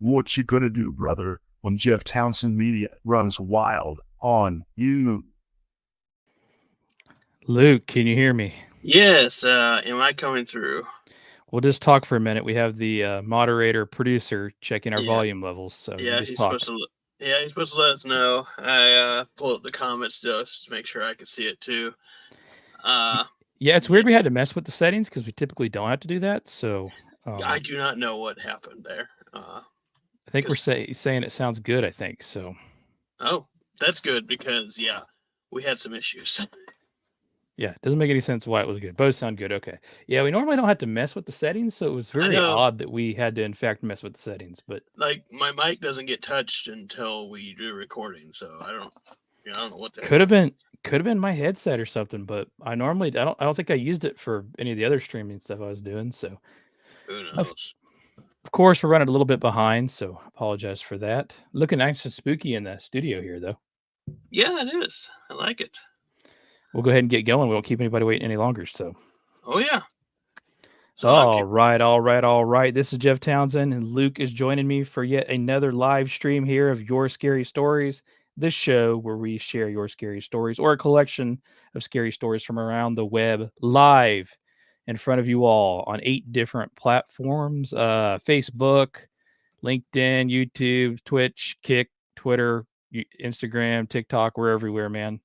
What you gonna do, brother, when Jeff Townsend Media runs wild on you? Luke, can you hear me? Yes, am I coming through? We'll just talk for a minute. We have the moderator producer checking our Yeah, volume levels, so you yeah, just he's talk. supposed to. Yeah, he's supposed to let us know. I pulled up the comments just to make sure I could see it too. Y- Uh, Yeah, it's yeah, weird we had to mess with the settings because we typically don't have to do that. So I do not know what happened there. I think we're Because saying it sounds good. I think so. oh, that's good because yeah, we had some issues. Yeah, it doesn't make any sense why it was good. Both sound good. Okay. Yeah, we normally don't have to mess with the settings, so it was I very know, odd that we had to in fact mess with the settings. But like my mic doesn't get touched until we do recording, so I don't know what the heck. could have been could have been my headset or something. But I don't think I used it for any of the other streaming stuff I was doing. So Who of knows? Of course, we're running a little bit behind, so apologize for that. Looking nice and spooky in the studio here, though. Yeah, it is. I like it. We'll go ahead and get going. We won't keep anybody waiting any longer. So, Oh yeah. So I'll all keep. right, all right, all right. This is Jeff Townsend, and Luke is joining me for yet another live stream here of Your Scary Stories, this show where we share your scary stories or a collection of scary stories from around the web live in front of you all on 8 different platforms: Facebook, LinkedIn, YouTube, Twitch, Kick, Twitter, Instagram, TikTok. We're everywhere, man.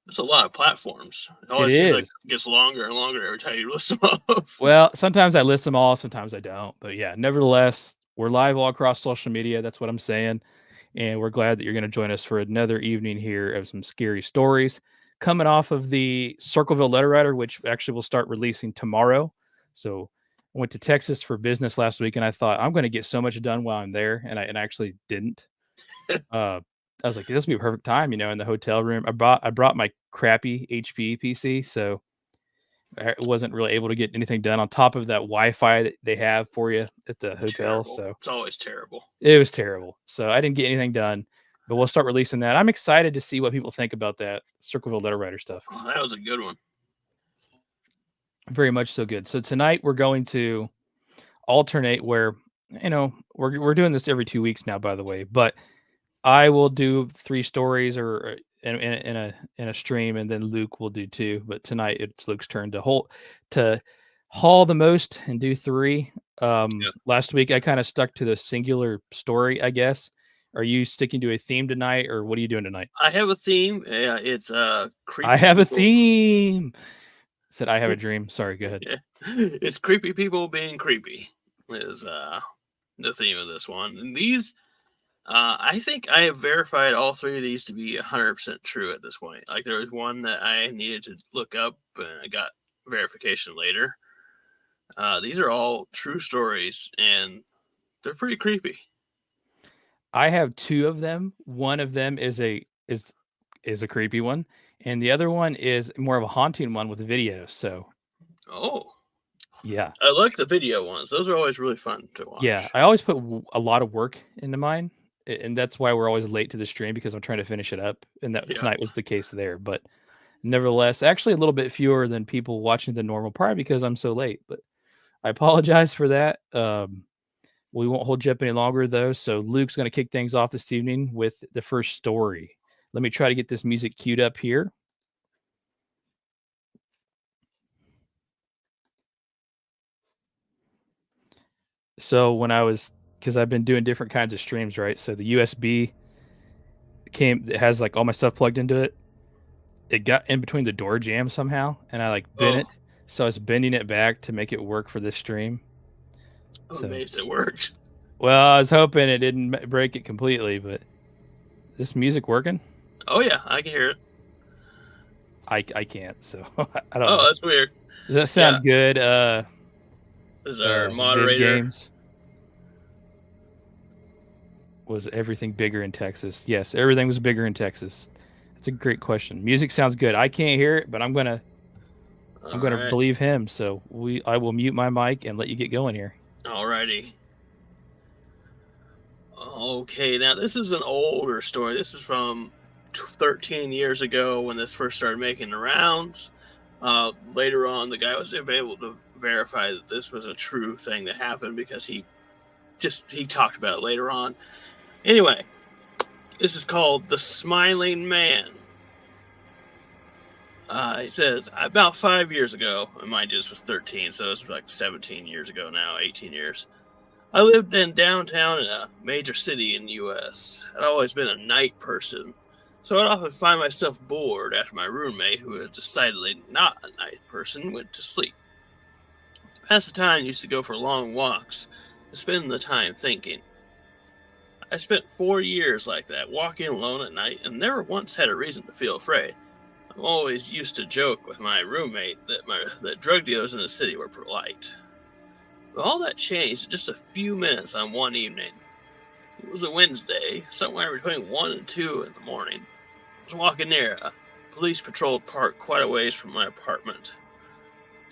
There's a lot of platforms. It It always seems like is. it gets longer and longer every time you list them off. Well, sometimes I list them all, sometimes I don't. But yeah, nevertheless, we're live all across social media. That's what I'm saying. And we're glad that you're going to join us for another evening here of some scary stories coming off of the Circleville Letter Writer, which actually will start releasing tomorrow. So I went to Texas for business last week and I thought I'm going to get so much done while I'm there. And I actually didn't. Uh, I was like, this would be a perfect time, in the hotel room. I brought my crappy HP PC, so I wasn't really able to get anything done on top of that Wi-Fi that they have for you at the hotel. Terrible. So It's always terrible. it was terrible. So I didn't get anything done, but we'll start releasing that. I'm excited to see what people think about that Circleville letter writer stuff. Oh, that was a good one. Very much so good. So tonight we're going to alternate where we're doing this every 2 weeks now, by the way, but I will do 3 stories or in a stream, and then Luke will do 2, but tonight it's Luke's turn to haul the most and do 3. Yeah. Last week I kinda stuck to the singular story, I guess. Are you sticking to a theme tonight, or what are you doing tonight? I have a theme. Yeah, it's I creepy have a people. theme. Said I have a dream. Sorry, go ahead. Yeah. It's creepy people being creepy is the theme of this one. And these I think I have verified all three of these to be 100% true at this point. Like there was one that I needed to look up and I got verification later. These are all true stories and they're pretty creepy. I have 2 of them. One of them is a creepy one, and the other one is more of a haunting one with video, so Oh, yeah. I like the video ones. Those are always really fun to Yeah, watch. I always put a lot of work into mine, and that's why we're always late to the stream because I'm trying to finish it up, and that Yeah. tonight was the case there. But nevertheless, actually a little bit fewer than people watching the normal, probably because I'm so late. But I apologize for that. We won't hold you up any longer though. So Luke's going to kick things off this evening with the first story. Let me try to get this music queued up here. So when I was, because I've been doing different kinds of streams, right? So the USB it has like all my stuff plugged into it. It got in between the door jam somehow, and I like bent Oh, it. So I was bending it back to make it work for this stream. I'm So, amazed it worked. well, I was hoping it didn't break it completely, but this music working? Oh yeah, I can hear it. I can't, so I don't Oh, know. that's weird. Does that Yeah, sound good? this is our Vid moderator. Games was everything bigger in Texas? Yes, everything was bigger in Texas. That's a great question. Music sounds good. I can't hear it, but I'm All gonna right. believe him. So I will mute my mic and let you get going here. Alrighty. Okay, now this is an older story. This is from 13 years ago when this first started making the rounds. Later on, the guy was able to verify that this was a true thing that happened because he he talked about it later on. Anyway, this is called The Smiling Man. It says, about 5 years ago, and mind you, this was 13, so it's like 17 years ago now, 18 years. I lived in downtown in a major city in the U.S. I'd always been a night person, so I'd often find myself bored after my roommate, who was decidedly not a night person, went to sleep. To pass the time, I used to go for long walks to spend the time thinking. I spent 4 years like that, walking alone at night, and never once had a reason to feel afraid. I always used to joke with my roommate that drug dealers in the city were polite. But all that changed in just a few minutes on one evening. It was a Wednesday, somewhere between 1 and 2 in the morning. I was walking near a police patrol parked quite a ways from my apartment.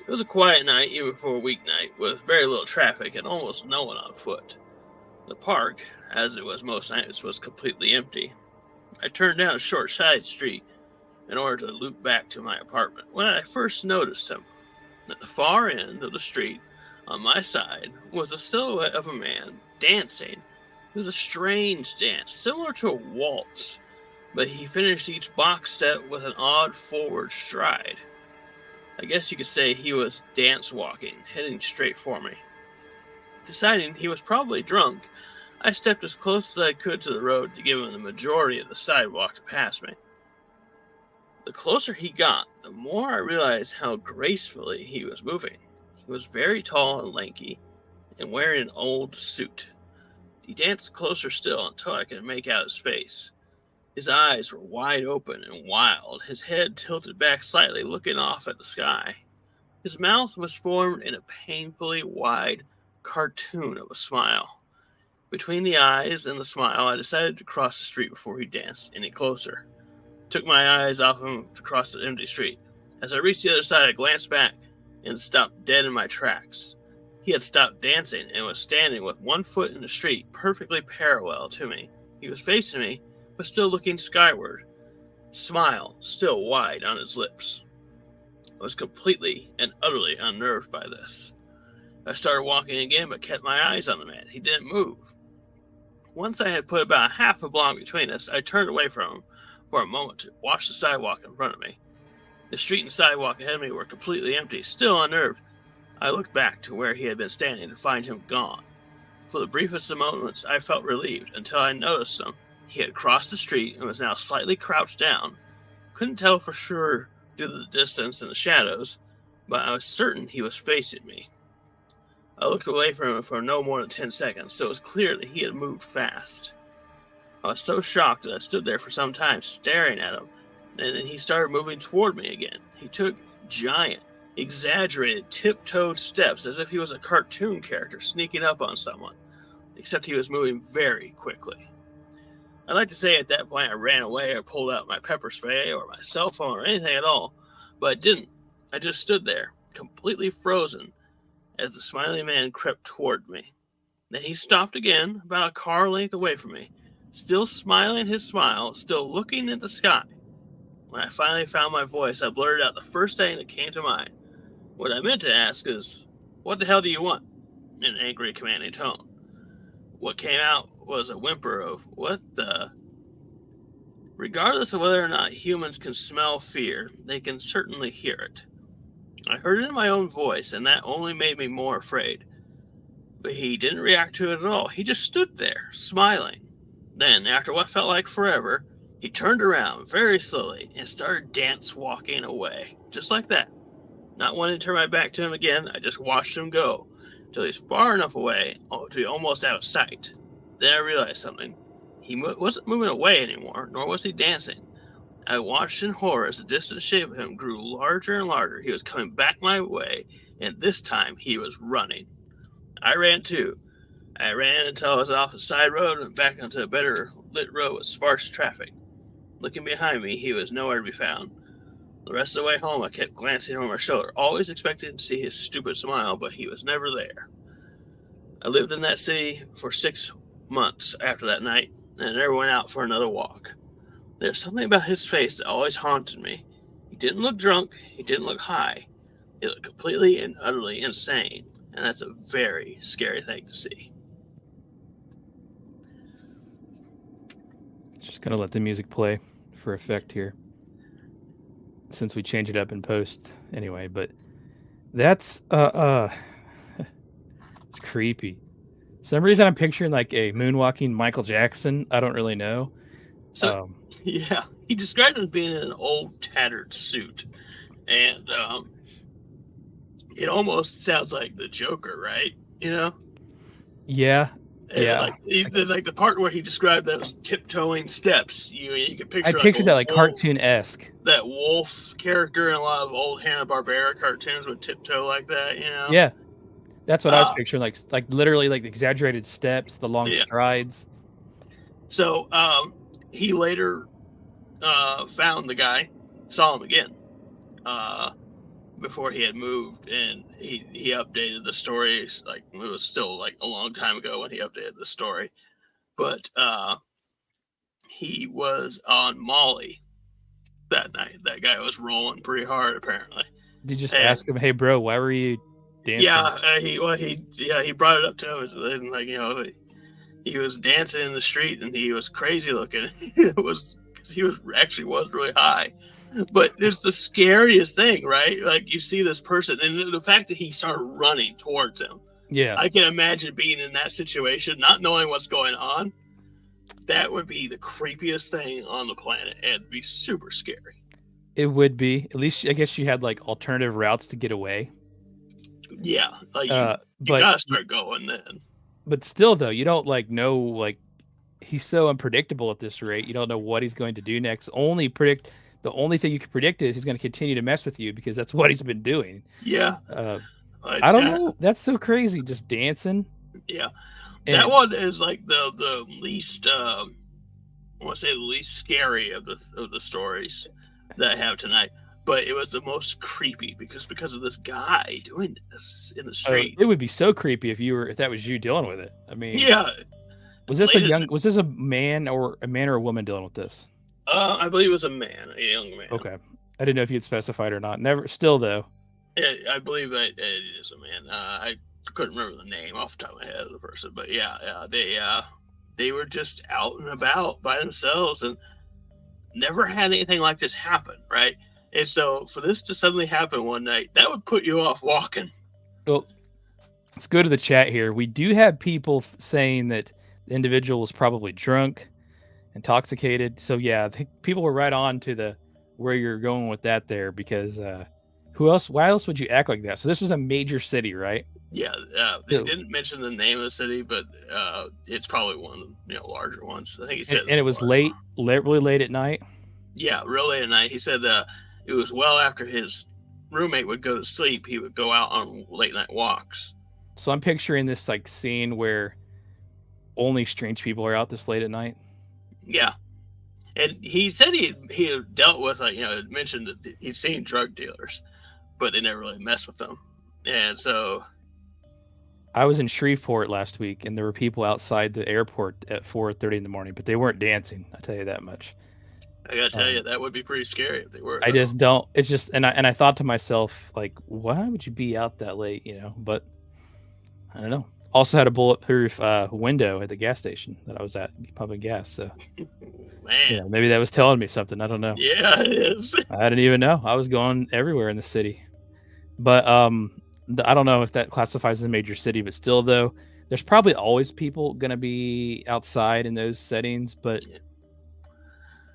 It was a quiet night, even for a weeknight, with very little traffic and almost no one on foot. The park, as it was most nights, was completely empty. I turned down a short side street in order to loop back to my apartment when I first noticed him. At the far end of the street, on my side, was a silhouette of a man dancing. It was a strange dance, similar to a waltz, but he finished each box step with an odd forward stride. I guess you could say he was dance walking, heading straight for me. Deciding he was probably drunk, I stepped as close as I could to the road to give him the majority of the sidewalk to pass me. The closer he got, the more I realized how gracefully he was moving. He was very tall and lanky, and wearing an old suit. He danced closer still until I could make out his face. His eyes were wide open and wild, his head tilted back slightly, looking off at the sky. His mouth was formed in a painfully wide cartoon of a smile. Between the eyes and the smile, I decided to cross the street before he danced any closer. Took my eyes off him to cross the empty street. As I reached the other side, I glanced back and stopped dead in my tracks. He had stopped dancing and was standing with one foot in the street, perfectly parallel to me. He was facing me, but still looking skyward, smile still wide on his lips. I was completely and utterly unnerved by this. I started walking again, but kept my eyes on the man. He didn't move. Once I had put about half a block between us, I turned away from him for a moment to watch the sidewalk in front of me. The street and sidewalk ahead of me were completely empty. Still unnerved, I looked back to where he had been standing to find him gone. For the briefest of moments, I felt relieved until I noticed him. He had crossed the street and was now slightly crouched down. Couldn't tell for sure due to the distance and the shadows, but I was certain he was facing me. I looked away from him for no more than 10 seconds, so it was clear that he had moved fast. I was so shocked that I stood there for some time staring at him, and then he started moving toward me again. He took giant, exaggerated, tiptoed steps as if he was a cartoon character sneaking up on someone, except he was moving very quickly. I'd like to say at that point I ran away or pulled out my pepper spray or my cell phone or anything at all, but I didn't. I just stood there, completely frozen, as the smiling man crept toward me. Then he stopped again, about a car length away from me, still smiling his smile, still looking at the sky. When I finally found my voice, I blurted out the first thing that came to mind. What I meant to ask is, "What the hell do you want?" in an angry, commanding tone. What came out was a whimper of, "What the?" Regardless of whether or not humans can smell fear, they can certainly hear it. I heard it in my own voice, and that only made me more afraid. But he didn't react to it at all. He just stood there, smiling. Then, after what felt like forever, he turned around very slowly and started dance walking away, just like that. Not wanting to turn my back to him again, I just watched him go till he's far enough away to be almost out of sight. Then I realized something. He wasn't moving away anymore, nor was he dancing. I watched in horror as the distant shape of him grew larger and larger. He was coming back my way, and this time he was running. I ran too. I ran until I was off the side road and back onto a better lit road with sparse traffic. Looking behind me, he was nowhere to be found. The rest of the way home, I kept glancing over my shoulder, always expecting to see his stupid smile, but he was never there. I lived in that city for 6 months after that night, and I never went out for another walk. There's something about his face that always haunted me. He didn't look drunk, he didn't look high. He looked completely and utterly insane, and that's a very scary thing to see. Just gonna let the music play for effect here, since we change it up in post anyway. But that's it's creepy. Some reason I'm picturing like a moonwalking Michael Jackson. I don't really know. So yeah, he described him as being in an old tattered suit, and it almost sounds like the Joker, right? You know? Yeah. And Yeah. like the part where he described those tiptoeing steps. You can picture. I pictured that like cartoon-esque. That wolf character in a lot of old Hanna-Barbera cartoons would tiptoe like that. You know? Yeah. That's what I was picturing, like literally like exaggerated steps, the long strides. So he later found the guy, saw him again before he had moved, and he updated the story. Like it was still like a long time ago when he updated the story, but he was on Molly that night. That guy was rolling pretty hard, apparently. Did you just ask him, "Hey, bro, why were you dancing?" Yeah, he brought it up to him, and like, you know, he was dancing in the street and he was crazy looking. It was because he was really high. But it's the scariest thing, right? Like you see this person, and the fact that he started running towards him. Yeah, I can imagine being in that situation, not knowing what's going on. That would be the creepiest thing on the planet, and it'd be super scary. It would be. At least I guess you had like alternative routes to get away. Yeah, like you gotta start going then. But still, though, you don't like know, like he's so unpredictable at this rate. You don't know what he's going to do next. The only thing you can predict is he's going to continue to mess with you because that's what he's been doing. Yeah. I don't know. That's so crazy. Just dancing. Yeah. That one is like the least I want to say the least scary of the stories that I have tonight. But it was the most creepy because of this guy doing this in the street. It would be so creepy if that was you dealing with it. I mean, yeah. Was this a man or a woman dealing with this? I believe it was a young man. Okay, I didn't know if you had specified or not. Never. Still though. I believe it is a man. I couldn't remember the name off the top of my head of the person, but yeah, they were just out and about by themselves and never had anything like this happen, right? And so for this to suddenly happen one night, that would put you off walking. Well, let's go to the chat here. We do have people saying that the individual was probably drunk, intoxicated. So yeah, I think people were right on to where you're going with that there, because why else would you act like that? So this was a major city, right? Yeah, they didn't mention the name of the city, but it's probably one of the larger ones. I think he said, and it was really late at night. Yeah, real late at night. He said it was well after his roommate would go to sleep. He would go out on late night walks. So I'm picturing this like scene where only strange people are out this late at night. Yeah, and he said he had dealt with mentioned that he'd seen drug dealers, but they never really messed with them, and so. I was in Shreveport last week, and there were people outside the airport at 4:30 in the morning, but they weren't dancing. I tell you that much. I gotta tell you, that would be pretty scary if they were. I just don't. It's just, and I thought to myself, like, why would you be out that late? But I don't know. Also had a bulletproof window at the gas station that I was at pumping gas. So, man, maybe that was telling me something. I don't know. Yeah, it is. I didn't even know. I was going everywhere in the city, but I don't know if that classifies as a major city. But still, though, there's probably always people going to be outside in those settings, but. Yeah.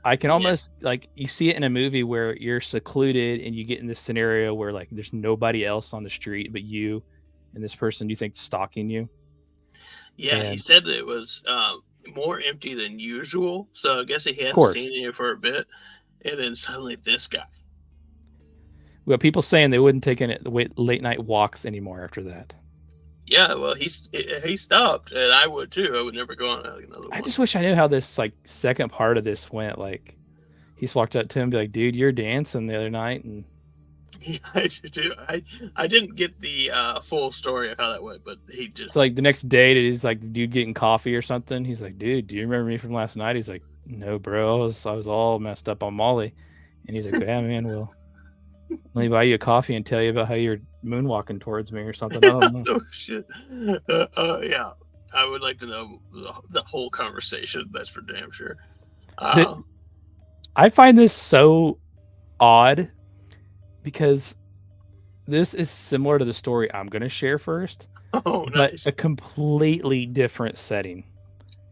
I can almost like you see it in a movie where you're secluded and you get in this scenario where like there's nobody else on the street but you and this person you think stalking you. Yeah, he said that it was more empty than usual. So I guess he hadn't seen it for a bit, and then suddenly this guy. Well, people saying they wouldn't take any late night walks anymore after that. Yeah, well, he stopped, and I would too. I would never go on another one. I just wish I knew how this like second part of this went. Like, he's walked up to him, and be like, "Dude, you're dancing the other night," and yeah, I didn't get the full story of how that went, but he just. It's like the next day, he's like, "Dude, getting coffee or something." He's like, "Dude, do you remember me from last night?" He's like, "No, bro, I was all messed up on Molly," and he's like, "Yeah, man, well, let me buy you a coffee and tell you about how you're moonwalking towards me or something." I don't know. Oh shit. Yeah, I would like to know the whole conversation. That's for damn sure. I find this so odd because this is similar to the story I'm going to share first, Oh, but nice. a completely different setting.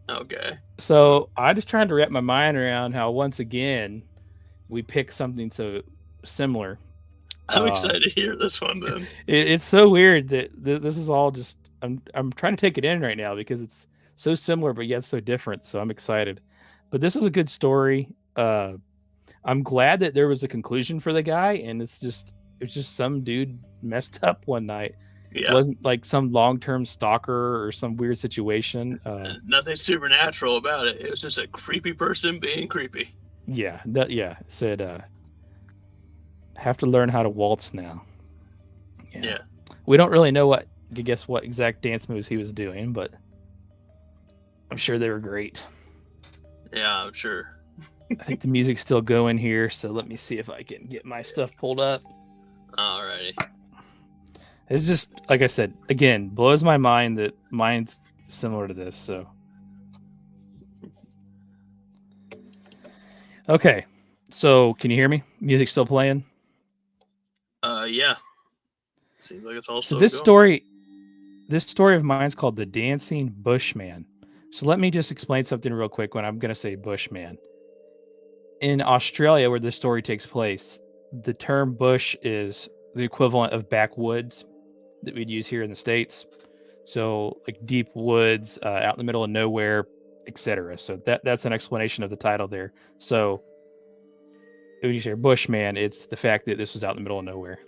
Okay. So I just trying to wrap my mind around how once again we pick something so similar. I'm excited to hear this one then. It's so weird that this is all just I'm trying to take it in right now because it's so similar but yet so different. So I'm excited. But this is a good story. I'm glad that there was a conclusion for the guy, and it's just some dude messed up one night. Yeah. It wasn't like some long-term stalker or some weird situation. Nothing supernatural about it. It was just a creepy person being creepy. Yeah, said have to learn how to waltz now. Yeah. We don't really know what exact dance moves he was doing, but I'm sure they were great. Yeah, I'm sure. I think the music's still going here, so let me see if I can get my stuff pulled up. Alrighty. It's just, like I said, again, blows my mind that mine's similar to this, so. Okay, so can you hear me? Music still playing? Yeah. Seems like it's all So still this going. story of mine is called The Dancing Bushman. So let me just explain something real quick when I'm going to say Bushman. In Australia, where this story takes place, the term bush is the equivalent of backwoods that we'd use here in the States. So like deep woods, out in the middle of nowhere, etc. So that's an explanation of the title there. So when you say Bushman, it's the fact that this was out in the middle of nowhere.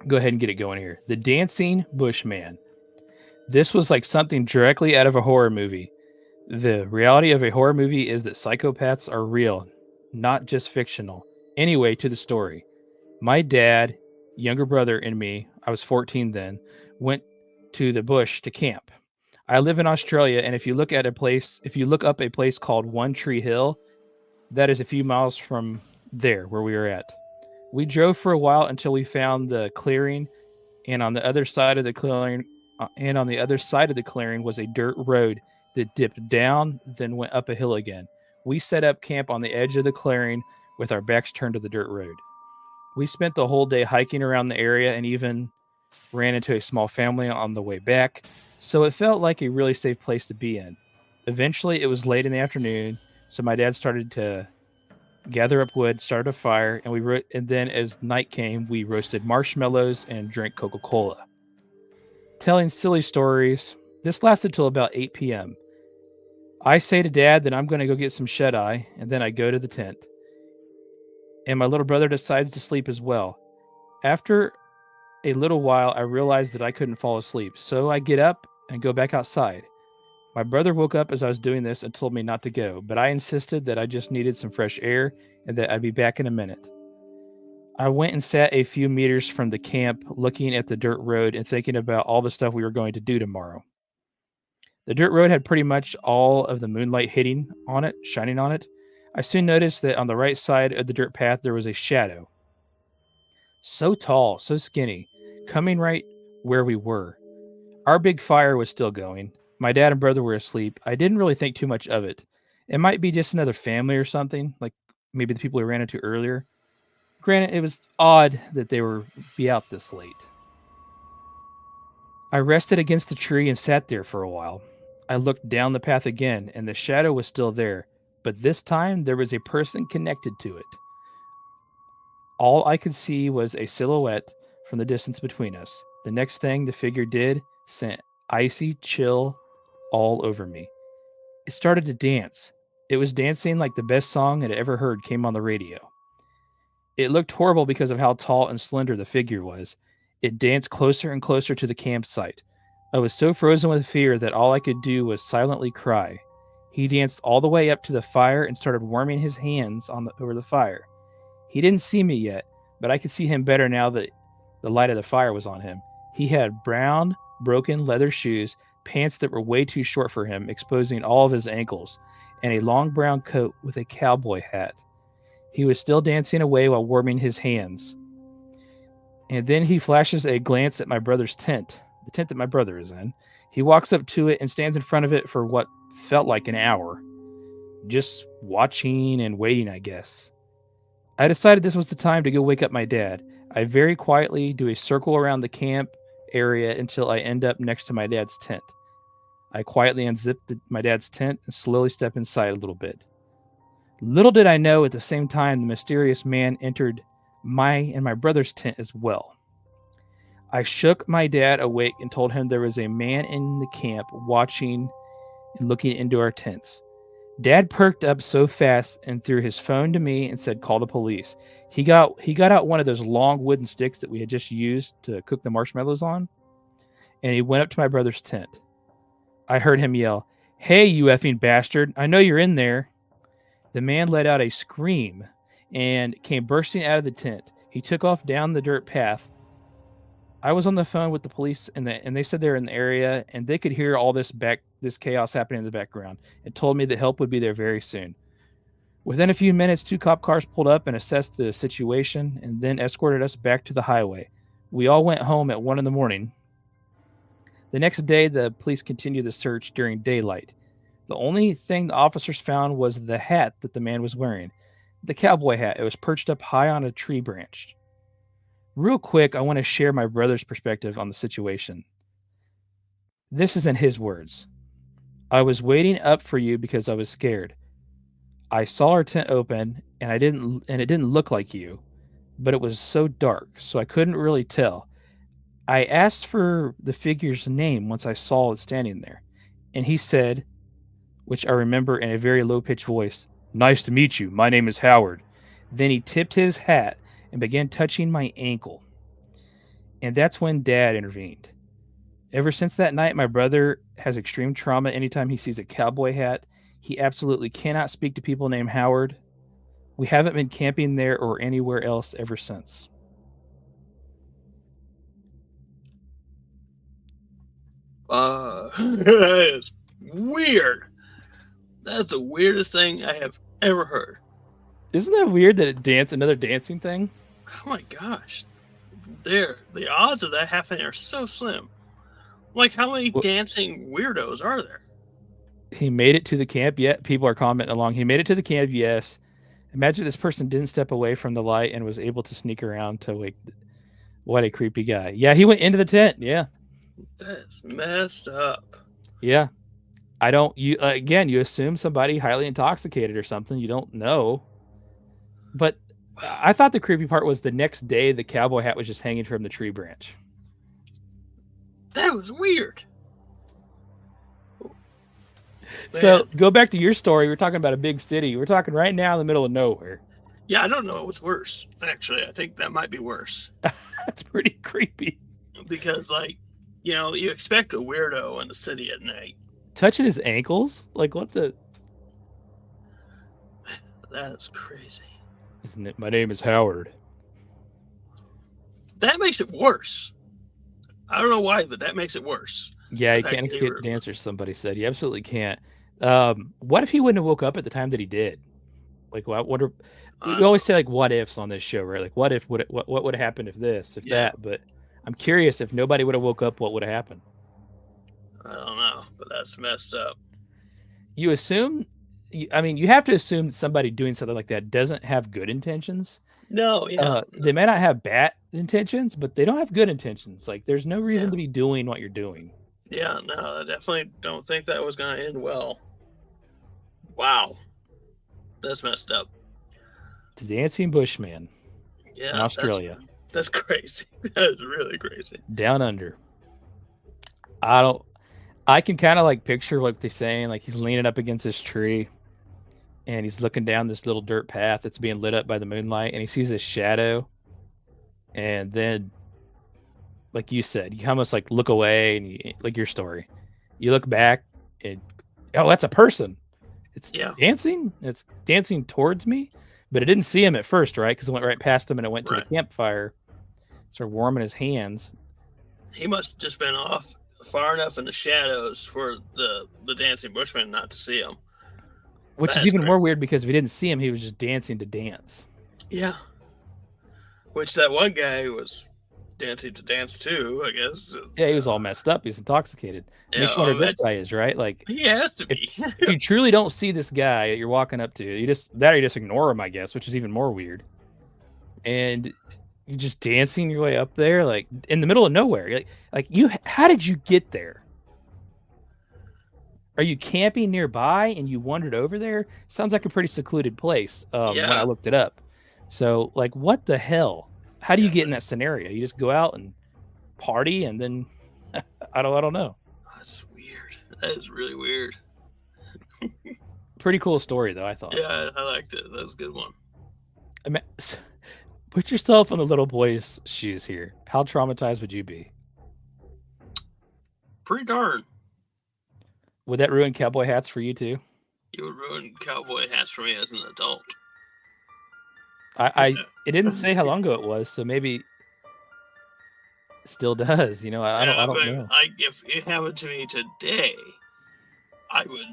Go ahead and get it going here. The Dancing Bushman. This was like something directly out of a horror movie. The reality of a horror movie is that psychopaths are real, not just fictional. Anyway, to the story. My dad, younger brother, and me, I was 14 then, went to the bush to camp. I live in Australia, and if you look up a place called One Tree Hill, that is a few miles from there where we were at. We drove for a while until we found the clearing, and on the other side of the clearing was a dirt road that dipped down, then went up a hill again. We set up camp on the edge of the clearing with our backs turned to the dirt road. We spent the whole day hiking around the area and even ran into a small family on the way back, so it felt like a really safe place to be in. Eventually, it was late in the afternoon, so my dad started to gather up wood, started a fire, and then as night came, we roasted marshmallows and drank Coca-Cola. Telling silly stories. This lasted till about 8 p.m. I say to Dad that I'm going to go get some shut-eye, and then I go to the tent. And my little brother decides to sleep as well. After a little while, I realized that I couldn't fall asleep, so I get up and go back outside. My brother woke up as I was doing this and told me not to go, but I insisted that I just needed some fresh air and that I'd be back in a minute. I went and sat a few meters from the camp, looking at the dirt road and thinking about all the stuff we were going to do tomorrow. The dirt road had pretty much all of the moonlight shining on it. I soon noticed that on the right side of the dirt path there was a shadow. So tall, so skinny, coming right where we were. Our big fire was still going. My dad and brother were asleep. I didn't really think too much of it. It might be just another family or something, like maybe the people we ran into earlier. Granted, it was odd that they were be out this late. I rested against the tree and sat there for a while. I looked down the path again, and the shadow was still there, but this time there was a person connected to it. All I could see was a silhouette from the distance between us. The next thing the figure did sent icy chill all over me. It started to dance. It was dancing like the best song I'd ever heard came on the radio. It looked horrible because of how tall and slender the figure was. It danced closer and closer to the campsite. I was so frozen with fear that all I could do was silently cry. He danced all the way up to the fire and started warming his hands over the fire. He didn't see me yet, but I could see him better now that the light of the fire was on him. He had brown, broken leather shoes, pants that were way too short for him, exposing all of his ankles, and a long brown coat with a cowboy hat. He was still dancing away while warming his hands. And then he flashes a glance at my brother's tent, the tent that my brother is in. He walks up to it and stands in front of it for what felt like an hour. just watching and waiting, I guess. I decided this was the time to go wake up my dad. I very quietly do a circle around the camp area until I end up next to my dad's tent. I quietly unzip my dad's tent and slowly step inside a little bit. Little did I know at the same time the mysterious man entered my and my brother's tent as well. I shook my dad awake and told him there was a man in the camp watching and looking into our tents. Dad perked up so fast and threw his phone to me and said, "Call the police." He got out one of those long wooden sticks that we had just used to cook the marshmallows on, and he went up to my brother's tent. I heard him yell, "Hey, you effing bastard, I know you're in there." The man let out a scream and came bursting out of the tent. He took off down the dirt path. I was on the phone with the police, and they said they're in the area, and they could hear all this chaos happening in the background, and told me that help would be there very soon. Within a few minutes, 2 cop cars pulled up and assessed the situation, and then escorted us back to the highway. We all went home at 1 a.m. The next day, the police continued the search during daylight. The only thing the officers found was the hat that the man was wearing, the cowboy hat. It was perched up high on a tree branch. Real quick, I want to share my brother's perspective on the situation. This is in his words. "I was waiting up for you because I was scared. I saw our tent open and it didn't look like you, but it was so dark, so I couldn't really tell. I asked for the figure's name once I saw it standing there, and he said, which I remember in a very low-pitched voice, 'Nice to meet you. My name is Howard.' Then he tipped his hat and began touching my ankle. And that's when Dad intervened. Ever since that night, my brother has extreme trauma anytime he sees a cowboy hat. He absolutely cannot speak to people named Howard. We haven't been camping there or anywhere else ever since." That is weird. That's the weirdest thing I have ever heard. Isn't that weird that another dancing thing? Oh my gosh. The odds of that happening are so slim. Like, how many dancing weirdos are there? He made it to the camp yet. People are commenting along. He made it to the camp, yes. Imagine this person didn't step away from the light and was able to sneak around to wake. What a creepy guy. Yeah, he went into the tent. Yeah. That's messed up. Yeah. You assume somebody highly intoxicated or something. You don't know. But I thought the creepy part was the next day the cowboy hat was just hanging from the tree branch. That was weird. So go back to your story. We're talking about a big city. We're talking right now in the middle of nowhere. Yeah, I don't know what's worse. Actually, I think that might be worse. That's pretty creepy. Because, you expect a weirdo in the city at night. Touching his ankles? Like, what the? That's crazy. Isn't it? My name is Howard. That makes it worse. I don't know why, but that makes it worse. Yeah, you can't escape the dancers, somebody said. You absolutely can't. What if he wouldn't have woke up at the time that he did? Like, we always say, like, what ifs on this show, right? Like, what would have happened if this, if that? But I'm curious, if nobody would have woke up, what would have happened? I don't know, but that's messed up. You assume, you have to assume that somebody doing something like that doesn't have good intentions. No, yeah. They may not have bad intentions, but they don't have good intentions. Like, there's no reason to be doing what you're doing. Yeah, no, I definitely don't think that was going to end well. Wow. That's messed up. The Dancing Bushman. Yeah. In Australia. That's crazy. That is really crazy. Down under. I can kind of like picture what they're saying. Like, he's leaning up against this tree and he's looking down this little dirt path that's being lit up by the moonlight, and he sees this shadow. And then, like you said, you almost like look away, and like your story, you look back and, oh, that's a person. It's dancing. It's dancing towards me, but it didn't see him at first, right? Because it went right past him and it went to the campfire, started warming his hands. He must have just been off far enough in the shadows for the Dancing Bushman not to see him. Which is even more weird, because if he didn't see him, he was just dancing to dance. Yeah. Which that one guy was dancing to dance too, I guess. Yeah, he was all messed up. He's intoxicated. Yeah, Makes you wonder I who this imagine guy is, right? Like, he has to if be. if you truly don't see this guy that you're walking up to, you just ignore him, I guess, which is even more weird. And you're just dancing your way up there, like in the middle of nowhere. How did you get there? Are you camping nearby and you wandered over there? Sounds like a pretty secluded place. When I Yeah. looked it up. So, like, what the hell? How do you Yeah, get in that scenario? You just go out and party, and then I don't know. that's weird. That is really weird. Pretty cool story, though. I thought. Yeah, I liked it. That was a good one. I mean, put yourself in the little boy's shoes here. How traumatized would you be? Pretty darn. Would that ruin cowboy hats for you too? You would ruin cowboy hats for me as an adult. It didn't say how long ago it was, so maybe it still does. You know, I don't but, know. Like if it happened to me today, it would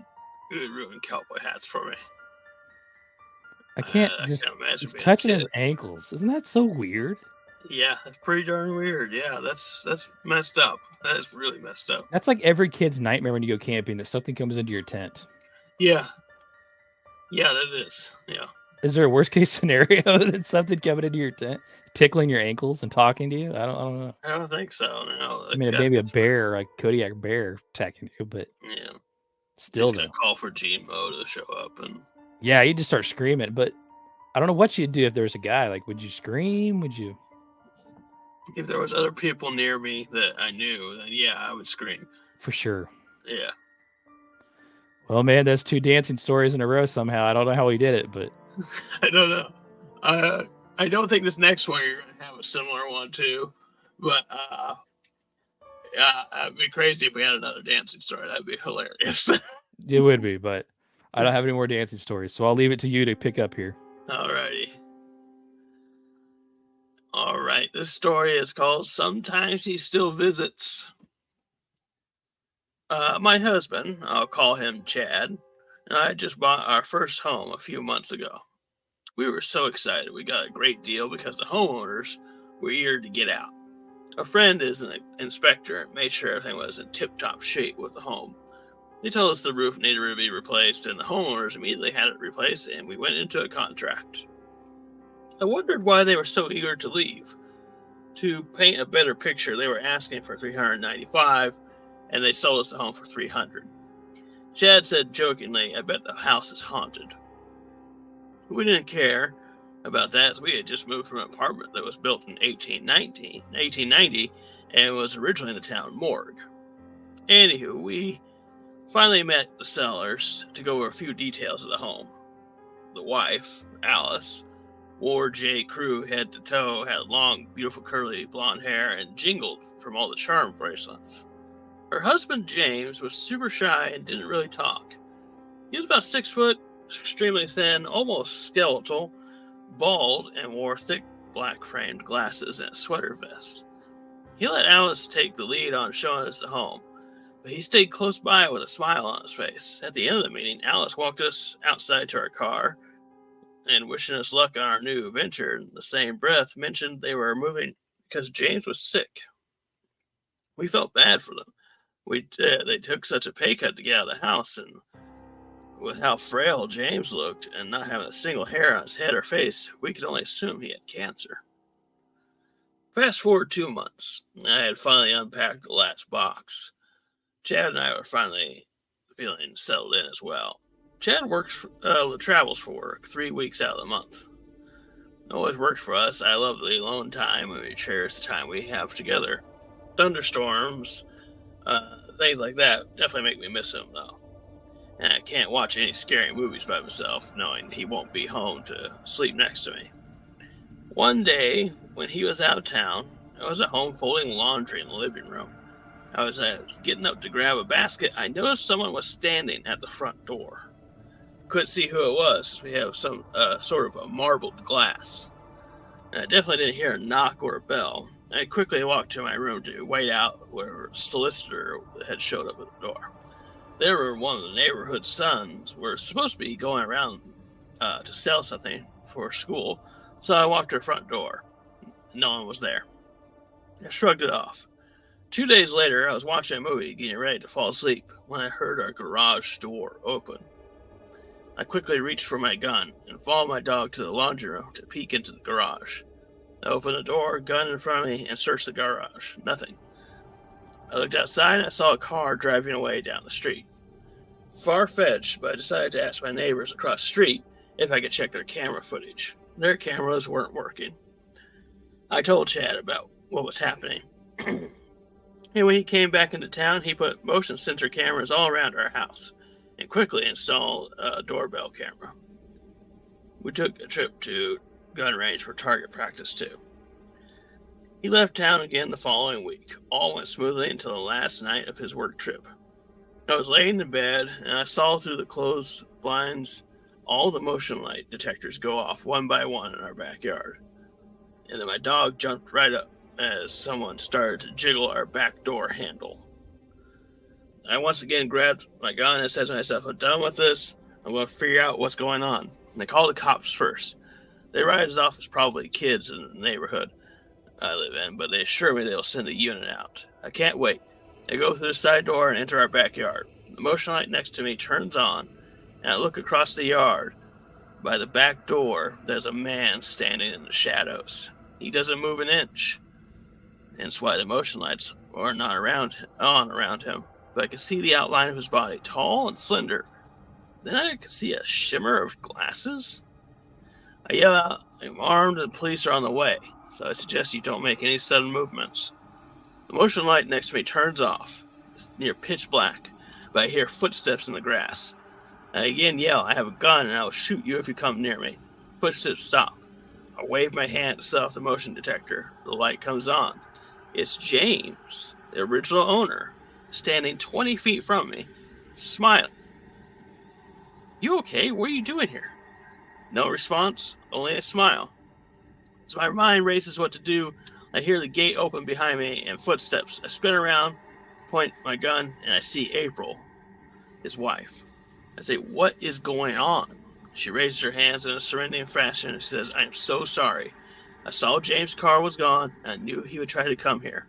ruin cowboy hats for me. I can't I just can't imagine just being a touching kid. his ankles. Isn't that so weird? Yeah, that's pretty darn weird. Yeah, that's messed up. That is really messed up. That's like every kid's nightmare when you go camping, that something comes into your tent. Yeah. Yeah, that is. Yeah. Is there a worst case scenario than something coming into your tent, tickling your ankles and talking to you? I don't know. I don't think so. No. I mean, maybe a bear, like Kodiak bear, attacking you, but Yeah. still, He's gonna call for Gmo to show up, and yeah, you just start screaming. But I don't know what you'd do if there was a guy. Like, would you scream? Would you? if there was other people near me that I knew, then yeah, I would scream. For sure. Yeah. Well, man, that's 2 dancing stories in a row somehow. I don't know how we did it, but I don't know. I don't think this next one you're gonna have a similar one too, but it'd be crazy if we had another dancing story. That'd be hilarious. it would be. But I don't have any more dancing stories, so I'll leave it to you to pick up here. Alrighty. All right. This story is called "Sometimes He Still Visits." My husband, I'll call him Chad, and I just bought our first home a few months ago. We were so excited. We got a great deal because the homeowners were eager to get out. A friend is an inspector and made sure everything was in tip-top shape with the home. They told us the roof needed to be replaced, and the homeowners immediately had it replaced, and we went into a contract. I wondered why they were so eager to leave. To paint a better picture, they were asking for $395, and they sold us the home for $300. Chad said jokingly, "I bet the house is haunted." We didn't care about that, as we had just moved from an apartment that was built in 1890 and was originally in the town morgue. Anywho, we finally met the sellers to go over a few details of the home. The wife, Alice, wore J. Crew head to toe, had long, beautiful curly blonde hair, and jingled from all the charm bracelets. Her husband, James, was super shy and didn't really talk. He was about 6 foot, extremely thin, almost skeletal, bald, and wore thick black framed glasses and a sweater vest. He let Alice take the lead on showing us the home, but he stayed close by with a smile on his face. At the end of the meeting, Alice walked us outside to our car and, wishing us luck on our new venture, in the same breath mentioned they were moving because James was sick. We felt bad for them. They took such a pay cut to get out of the house, and with how frail James looked and not having a single hair on his head or face, we could only assume he had cancer. Fast forward 2 months, I had finally unpacked the last box. Chad and I were finally feeling settled in as well. Chad travels for work 3 weeks out of the month. It always worked for us. I love the alone time, and we cherish the time we have together. Thunderstorms, things like that definitely make me miss him, though. And I can't watch any scary movies by myself, knowing he won't be home to sleep next to me. One day, when he was out of town, I was at home folding laundry in the living room. I was getting up to grab a basket. I noticed someone was standing at the front door. Couldn't see who it was, since we have some sort of a marbled glass. And I definitely didn't hear a knock or a bell. I quickly walked to my room to wait out where a solicitor had showed up at the door. They were one of the neighborhood sons. Were supposed to be going around to sell something for school, so I walked to the front door. No one was there. I shrugged it off. 2 days later, I was watching a movie, getting ready to fall asleep, when I heard our garage door open. I quickly reached for my gun and followed my dog to the laundry room to peek into the garage. I opened the door, gun in front of me, and searched the garage. Nothing. I looked outside and I saw a car driving away down the street. Far-fetched, but I decided to ask my neighbors across the street if I could check their camera footage. Their cameras weren't working. I told Chad about what was happening. And when he came back into town, he put motion sensor cameras all around our house and quickly installed a doorbell camera. We took a trip to gun range for target practice too. He left town again the following week. All went smoothly until the last night of his work trip. I was laying in bed and I saw through the closed blinds all the motion light detectors go off one by one in our backyard. And then my dog jumped right up as someone started to jiggle our back door handle. I once again grabbed my gun and said to myself, I'm done with this. I'm going to figure out what's going on. And I called the cops first. They arrived as off as probably kids in the neighborhood I live in, but they assure me they'll send a unit out. I can't wait. They go through the side door and enter our backyard. The motion light next to me turns on, and I look across the yard. By the back door, there's a man standing in the shadows. He doesn't move an inch. Hence why the motion lights are not around him. But I can see the outline of his body, tall and slender. Then I can see a shimmer of glasses. I yell out, I'm armed and the police are on the way, so I suggest you don't make any sudden movements. The motion light next to me turns off. It's near pitch black, but I hear footsteps in the grass. I again yell, I have a gun and I will shoot you if you come near me. Footsteps stop. I wave my hand to set off the motion detector. The light comes on. It's James, the original owner, standing 20 feet from me, smiling. You okay? What are you doing here? No response, only a smile. As my mind races what to do, I hear the gate open behind me and footsteps. I spin around, point my gun, and I see April, his wife. I say, what is going on? She raises her hands in a surrendering fashion and says, I am so sorry. I saw James' car was gone, and I knew he would try to come here.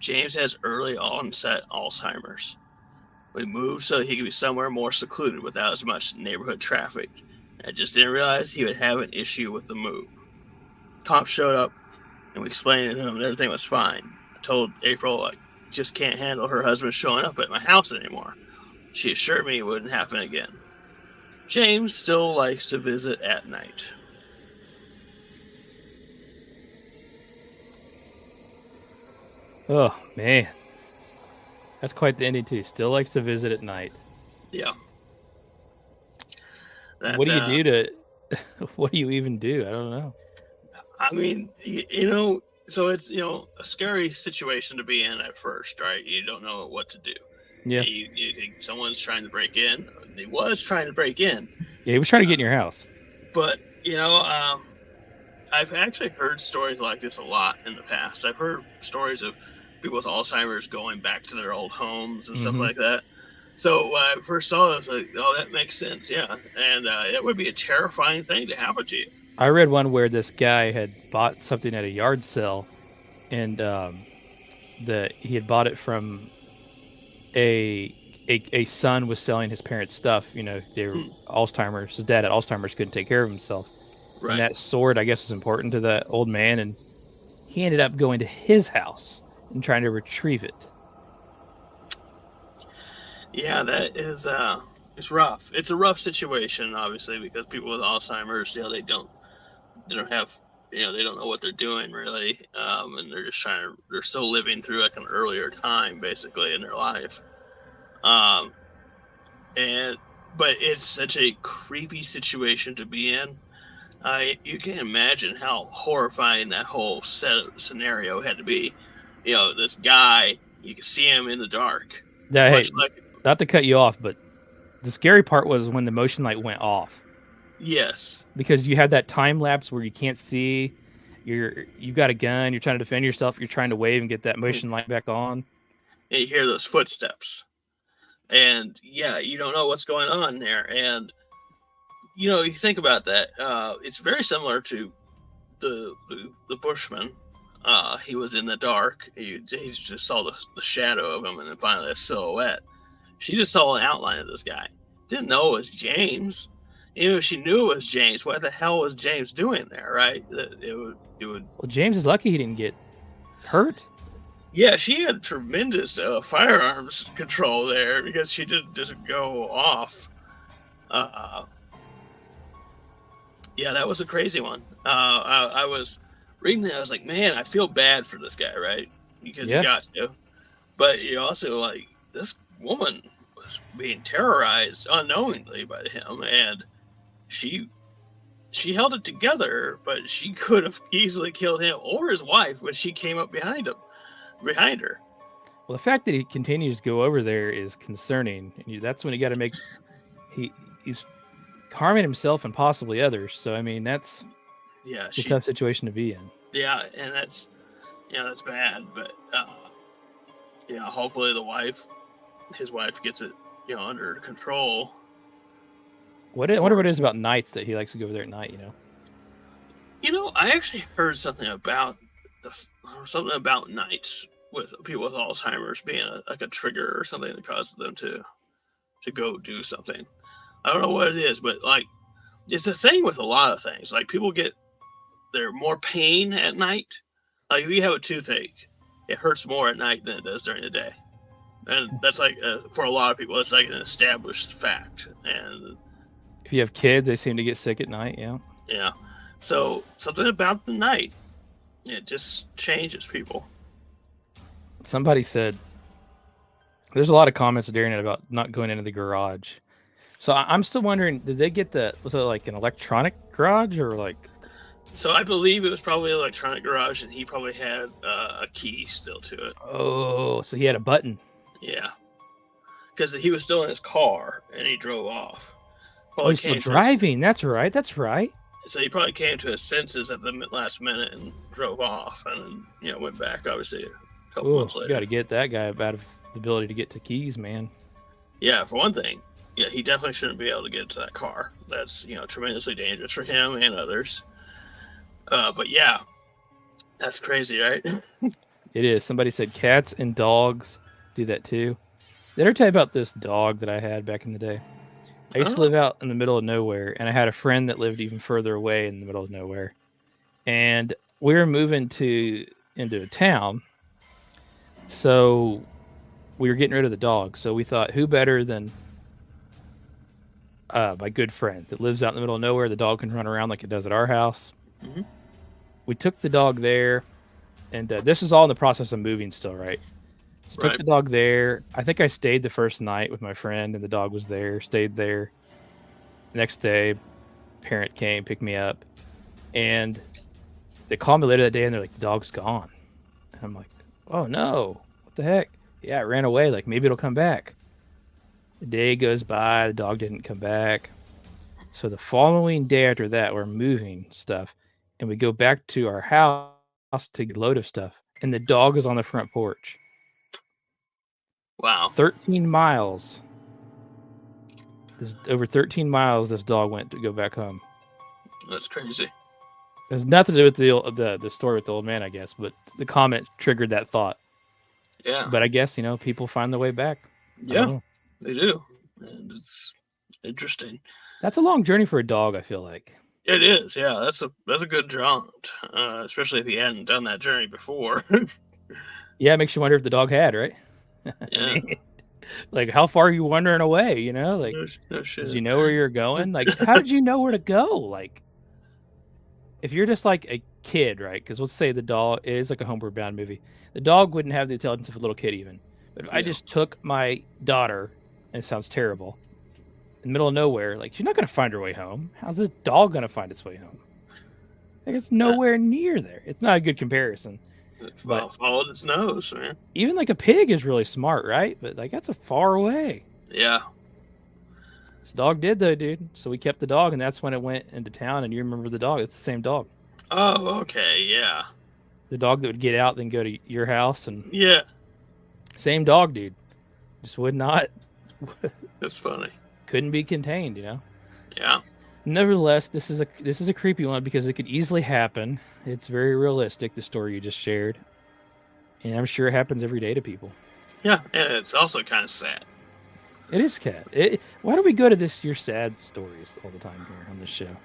James has early onset Alzheimer's. We moved so he could be somewhere more secluded without as much neighborhood traffic. I just didn't realize he would have an issue with the move. Cops showed up, and we explained to him that everything was fine. I told April I just can't handle her husband showing up at my house anymore. She assured me it wouldn't happen again. James still likes to visit at night. Oh, man. That's quite the ending, too. Still likes to visit at night. Yeah. What do you do to... What do you even do? I don't know. I mean, so it's, a scary situation to be in at first, right? You don't know what to do. Yeah. You think someone's trying to break in. He was trying to break in. Yeah, he was trying to get in your house. But, I've actually heard stories like this a lot in the past. I've heard stories of people with Alzheimer's going back to their old homes and stuff like that. So when I first saw this, I was like, oh, that makes sense, yeah. And it would be a terrifying thing to happen to you. I read one where this guy had bought something at a yard sale, and he had bought it from a son was selling his parents' stuff. They were Alzheimer's. His dad had Alzheimer's, couldn't take care of himself. Right. And that sword, I guess, was important to the old man, and he ended up going to his house and trying to retrieve it. Yeah, that is it's rough. It's a rough situation, obviously, because people with Alzheimer's, they don't have, they don't know what they're doing really, and they're just they're still living through like an earlier time, basically, in their life. But it's such a creepy situation to be in. You can imagine how horrifying that whole scenario had to be. This guy, you can see him in the dark. Yeah, hey, not to cut you off, but the scary part was when the motion light went off. Yes. Because you had that time lapse where you can't see. You've got a gun. You're trying to defend yourself. You're trying to wave and get that motion light back on. And you hear those footsteps. And, yeah, you don't know what's going on there. And, you think about that. It's very similar to the Bushman he was in the dark. He just saw the shadow of him, and then finally a silhouette. She just saw an outline of this guy. Didn't know it was James. Even if she knew it was James, what the hell was James doing there, right? It would. Well, James is lucky he didn't get hurt. Yeah, she had tremendous firearms control there because she didn't just go off. Yeah, that was a crazy one. I was reading that. I was like, man, I feel bad for this guy, right? Because Yeah. you got to. But you also, like, this woman was being terrorized unknowingly by him, and she held it together, but she could have easily killed him or his wife when she came up behind her. Well, the fact that he continues to go over there is concerning. And that's when you got to make he's harming himself and possibly others. So I mean, that's Yeah, a tough situation to be in. Yeah, and that's bad. But hopefully his wife gets it under control. I wonder what it is about nights that he likes to go over there at night. I actually heard something about nights with people with Alzheimer's being like a trigger or something that causes them to go do something. I don't know what it is, but like it's a thing with a lot of things. Like people get more pain at night. Like if you have a toothache, it hurts more at night than it does during the day, and that's like for a lot of people, it's like an established fact. And If you have kids, they seem to get sick at night. yeah, so something about the night, it just changes people. Somebody said there's a lot of comments during it about not going into the garage. So I'm still wondering, did they get was it like an electronic garage or like? So I believe it was probably an electronic garage, and he probably had a key still to it. Oh, so he had a button. Yeah, because he was still in his car and he drove off. Oh, he's still driving. That's right. That's right. So he probably came to his senses at the last minute and drove off, and then went back. Obviously, a couple months later. You got to get that guy out of the ability to get to keys, man. Yeah, for one thing. Yeah, he definitely shouldn't be able to get into that car. That's tremendously dangerous for him and others. But yeah, that's crazy, right? It is. Somebody said cats and dogs do that too. Did I ever tell you about this dog that I had back in the day? I used to live out in the middle of nowhere, and I had a friend that lived even further away in the middle of nowhere. And we were moving into a town, so we were getting rid of the dog. So we thought, who better than my good friend that lives out in the middle of nowhere? The dog can run around like it does at our house. Mm-hmm. We took the dog there, and this is all in the process of moving still, right? So took the dog there. I think I stayed the first night with my friend, and the dog was there, stayed there. The next day, parent came, picked me up, and they called me later that day, and they're like, the dog's gone. And I'm like, oh no, what the heck? Yeah, it ran away. Like, maybe it'll come back. The day goes by, the dog didn't come back. So the following day after that, we're moving stuff, and we go back to our house to get a load of stuff, and the dog is on the front porch. Wow. 13 miles. Over 13 miles this dog went to go back home. That's crazy. There's nothing to do with the story with the old man, I guess, but the comment triggered that thought. Yeah. But I guess, people find the way back. Yeah, they do. And it's interesting. That's a long journey for a dog, I feel like. It is, yeah. That's a good jaunt, especially if he hadn't done that journey before. Yeah, it makes you wonder if the dog had, right? Yeah. Like, how far are you wandering away? Like, no shit. did you know where you're going? Like, how did you know where to go? Like, if you're just like a kid, right? Because let's say the dog is like a Homeward Bound movie. The dog wouldn't have the intelligence of a little kid even. But if I just took my daughter, and it sounds terrible, in the middle of nowhere, like, she's not going to find her way home. How's this dog going to find its way home? Like, it's nowhere near there. It's not a good comparison. But followed its nose, man. Even like a pig is really smart, right? But like, that's a far away. Yeah. This dog did though, dude. So we kept the dog, and that's when it went into town. And you remember the dog? It's the same dog. Oh, okay, yeah. The dog that would get out, then go to your house, and yeah, same dog, dude. Just would not. That's funny. Couldn't be contained, Yeah. Nevertheless, this is a creepy one because it could easily happen. It's very realistic, the story you just shared, and I'm sure it happens every day to people. Yeah, and it's also kind of sad. It is cat. Why do we go to your sad stories all the time here on this show?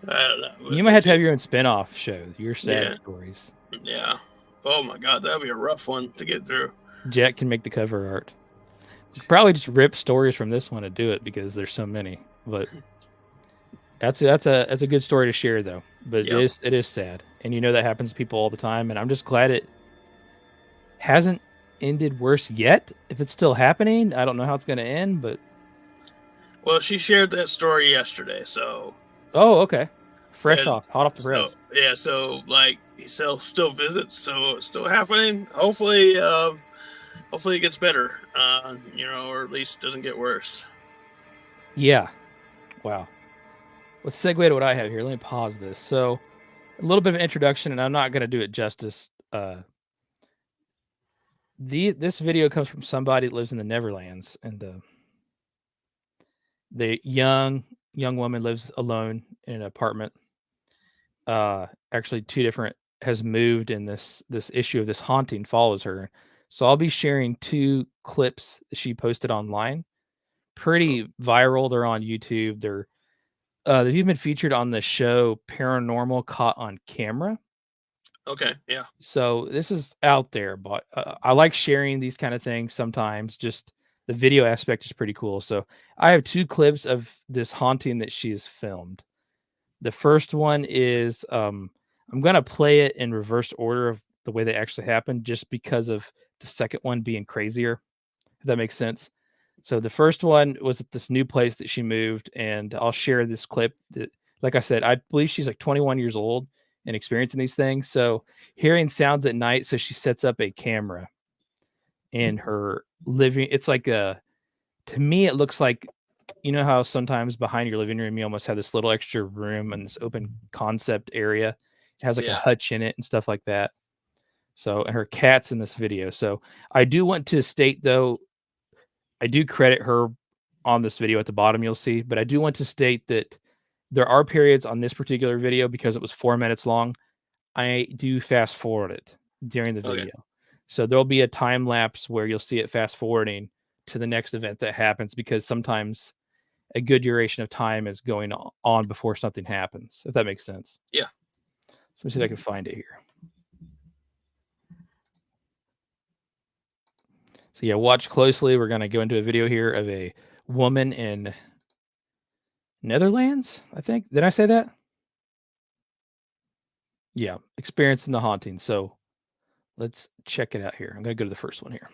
I don't know. You might have to have your own spin-off show, your sad Yeah. stories. Yeah. Oh my God, that'd be a rough one to get through. Jack can make the cover art. Probably just rip stories from this one to do it because there's so many. But that's a good story to share though. But Yep. it is sad, and you know that happens to people all the time. And I'm just glad it hasn't ended worse yet. If it's still happening, I don't know how it's going to end. But Well, she shared that story yesterday, so. oh, okay, fresh and off, hot off the so, press. yeah, so like he still visits, so it's still happening. Hopefully, hopefully it gets better. Or at least doesn't get worse. Yeah. Wow. Let's segue to what I have here. Let me pause this. So, a little bit of an introduction, and I'm not going to do it justice. This video comes from somebody that lives in the Neverlands, and the young woman lives alone in an apartment. Actually, two different has moved, and this issue of this haunting follows her. So I'll be sharing two clips that she posted online. Pretty viral. They're on YouTube. They've even been featured on the show Paranormal Caught on Camera. Okay, yeah. So this is out there, but I like sharing these kind of things sometimes. Just the video aspect is pretty cool. So I have two clips of this haunting that she's filmed. The first one is I'm gonna play it in reverse order of the way they actually happened, just because of the second one being crazier. If that makes sense. So the first one was at this new place that she moved, and I'll share this clip. That, like I said, I believe she's like 21 years old and experiencing these things. So hearing sounds at night, so she sets up a camera in her living. It's like to me, it looks like, you know how sometimes behind your living room you almost have this little extra room and this open concept area. It has like a Yeah. hutch in it and stuff like that. So, and her cat's in this video. So I do want to state though, I do credit her on this video at the bottom, you'll see, but I do want to state that there are periods on this particular video, because it was 4 minutes long, I do fast forward it during the Okay. video. So there'll be a time lapse where you'll see it fast forwarding to the next event that happens, because sometimes a good duration of time is going on before something happens, if that makes sense. Yeah. So let me see if I can find it here. So yeah, watch closely. We're going to go into a video here of a woman in Netherlands, I think. Did I say that? Yeah, experiencing the haunting. So let's check it out here. I'm going to go to the first one here.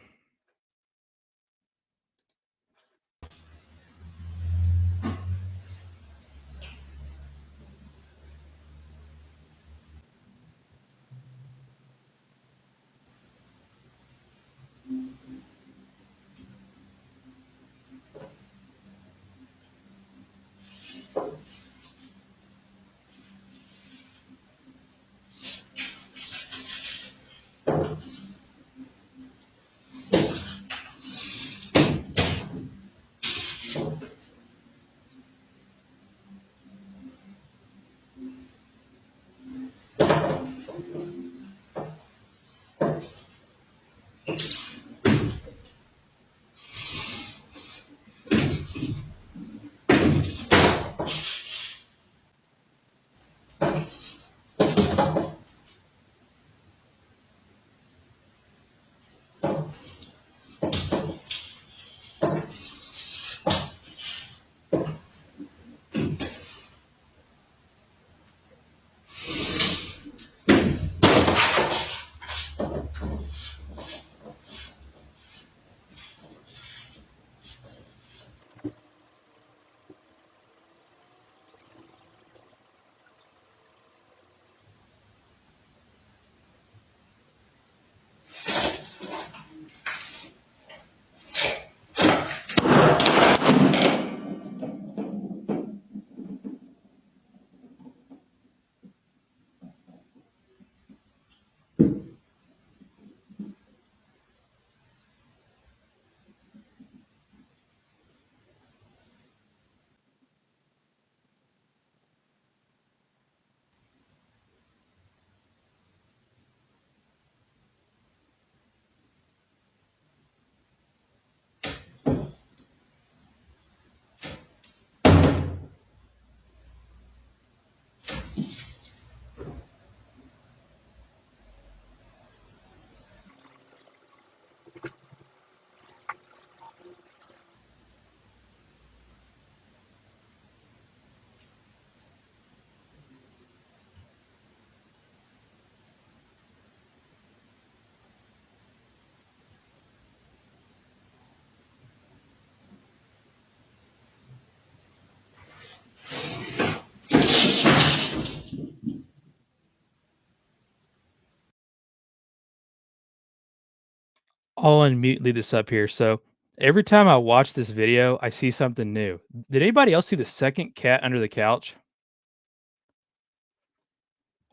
I'll unmute, leave this up here. So every time I watch this video, I see something new. Did anybody else see the second cat under the couch?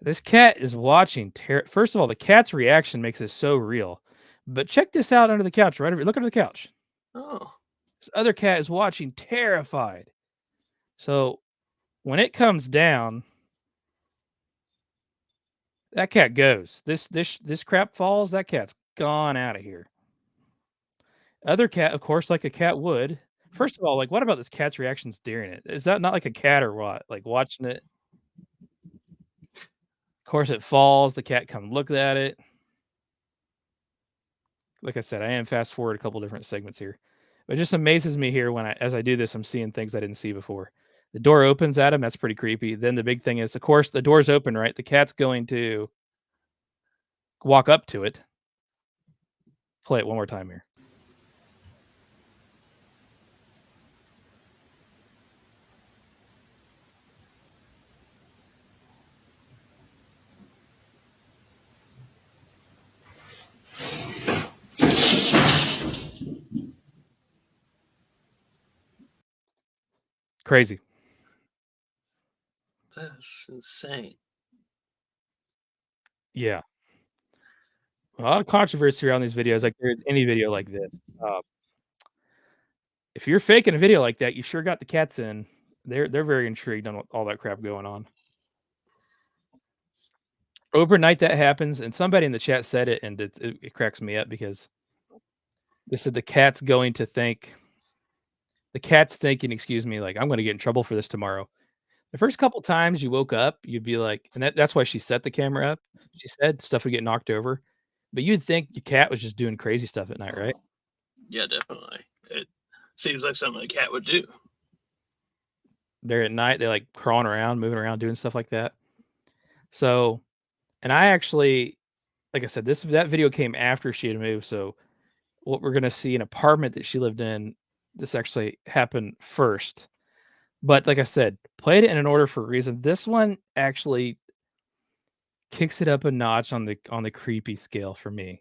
This cat is watching. First of all, the cat's reaction makes it so real. But check this out under the couch, right over. Look under the couch. Oh, This other cat is watching, terrified. So when it comes down, that cat goes. This crap falls. That cat's gone out of here. Other cat, of course, like a cat would. First of all, like, what about this cat's reactions during it? Is that not like a cat or what? Like watching it. Of course, it falls. The cat comes look at it. Like I said, I am fast forward a couple different segments here. It just amazes me here when as I do this, I'm seeing things I didn't see before. The door opens at him. That's pretty creepy. Then the big thing is, of course, the door's open, right? The cat's going to walk up to it. Play it one more time here. Crazy. that's insane. Yeah. A lot of controversy around these videos, like there's any video like this. If you're faking a video like that, you sure got the cats in. They're very intrigued on all that crap going on. Overnight that happens, and somebody in the chat said it, and it cracks me up because they said the cat's going to think, the cat's thinking, excuse me, like I'm going to get in trouble for this tomorrow. The first couple times you woke up, you'd be like, and that's why she set the camera up. She said stuff would get knocked over, but you'd think your cat was just doing crazy stuff at night, right? Yeah, definitely. It seems like something a cat would do. They're at night, they like crawling around, moving around, doing stuff like that. So, and I actually, like I said, that video came after she had moved. So, what we're gonna see, an apartment that she lived in, this actually happened first. But like I said, played it in an order for a reason. This one actually kicks it up a notch on the creepy scale for me.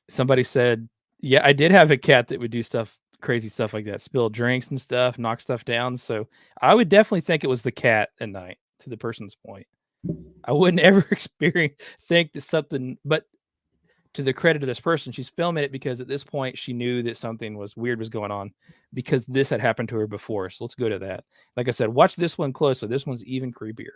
Somebody said, yeah, I did have a cat that would do crazy stuff like that, spill drinks and stuff, knock stuff down. So I would definitely think it was the cat at night, to the person's point. I wouldn't ever think that something, but to the credit of this person, she's filming it because at this point she knew that something weird was going on because this had happened to her before. So let's go to that. Like I said, watch this one closely. This one's even creepier.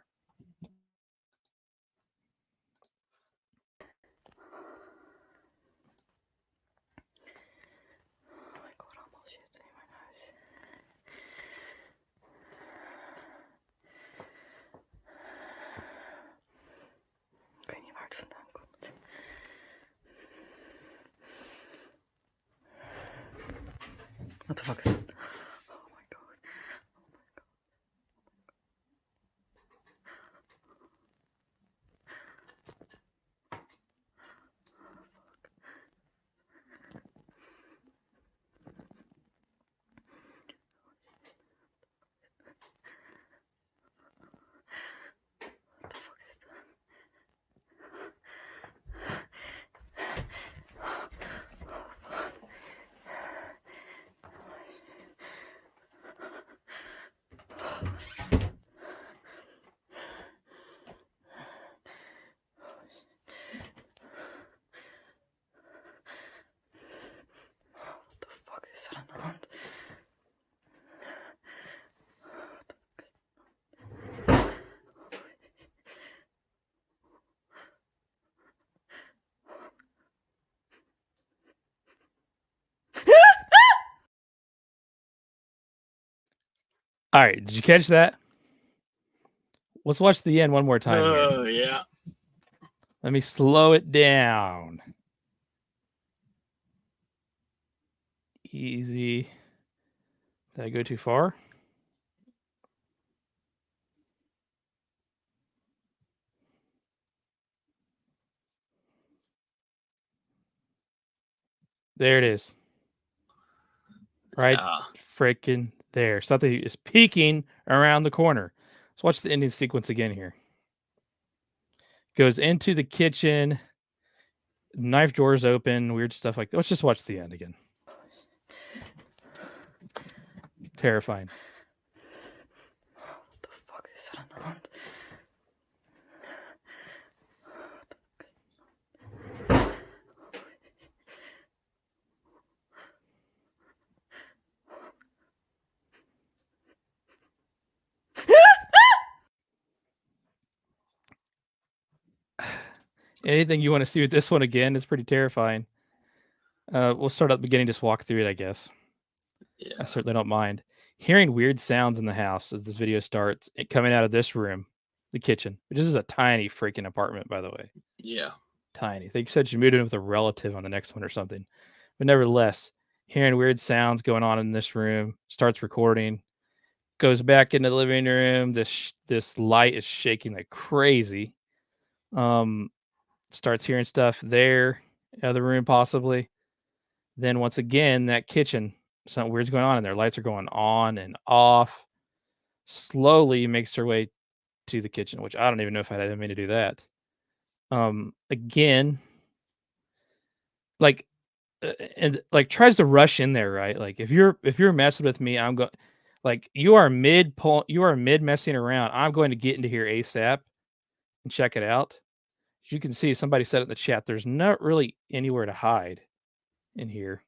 What the fuck is that? Oh my god. What the fuck is that? What the fuck is er aan de hand? All right, did you catch that? Let's watch the end one more time. Oh, yeah. Let me slow it down. Easy. Did I go too far? There it is. Right freaking there. Something is peeking around the corner. Let's watch the ending sequence again here. Goes into the kitchen. Knife drawers open, weird stuff like that. Let's just watch the end again. Terrifying. What the fuck is that an hand? Anything you want to see with this one again is pretty terrifying. We'll start at the beginning, just walk through it, I guess. Yeah. I certainly don't mind. Hearing weird sounds in the house as this video starts, it coming out of this room, the kitchen, which is a tiny freaking apartment, by the way. Yeah. Tiny. They said she moved in with a relative on the next one or something. But nevertheless, hearing weird sounds going on in this room, starts recording, goes back into the living room. This light is shaking like crazy. Starts hearing stuff there, other room possibly. Then once again, that kitchen, something weird's going on in there. Lights are going on and off. Slowly makes her way to the kitchen, which I don't even know if I didn't mean to do that. Again, like, and like tries to rush in there, right? Like if you're messing with me, I'm going, like you are mid messing around. I'm going to get into here ASAP and check it out. As you can see, somebody said it in the chat. There's not really anywhere to hide in here.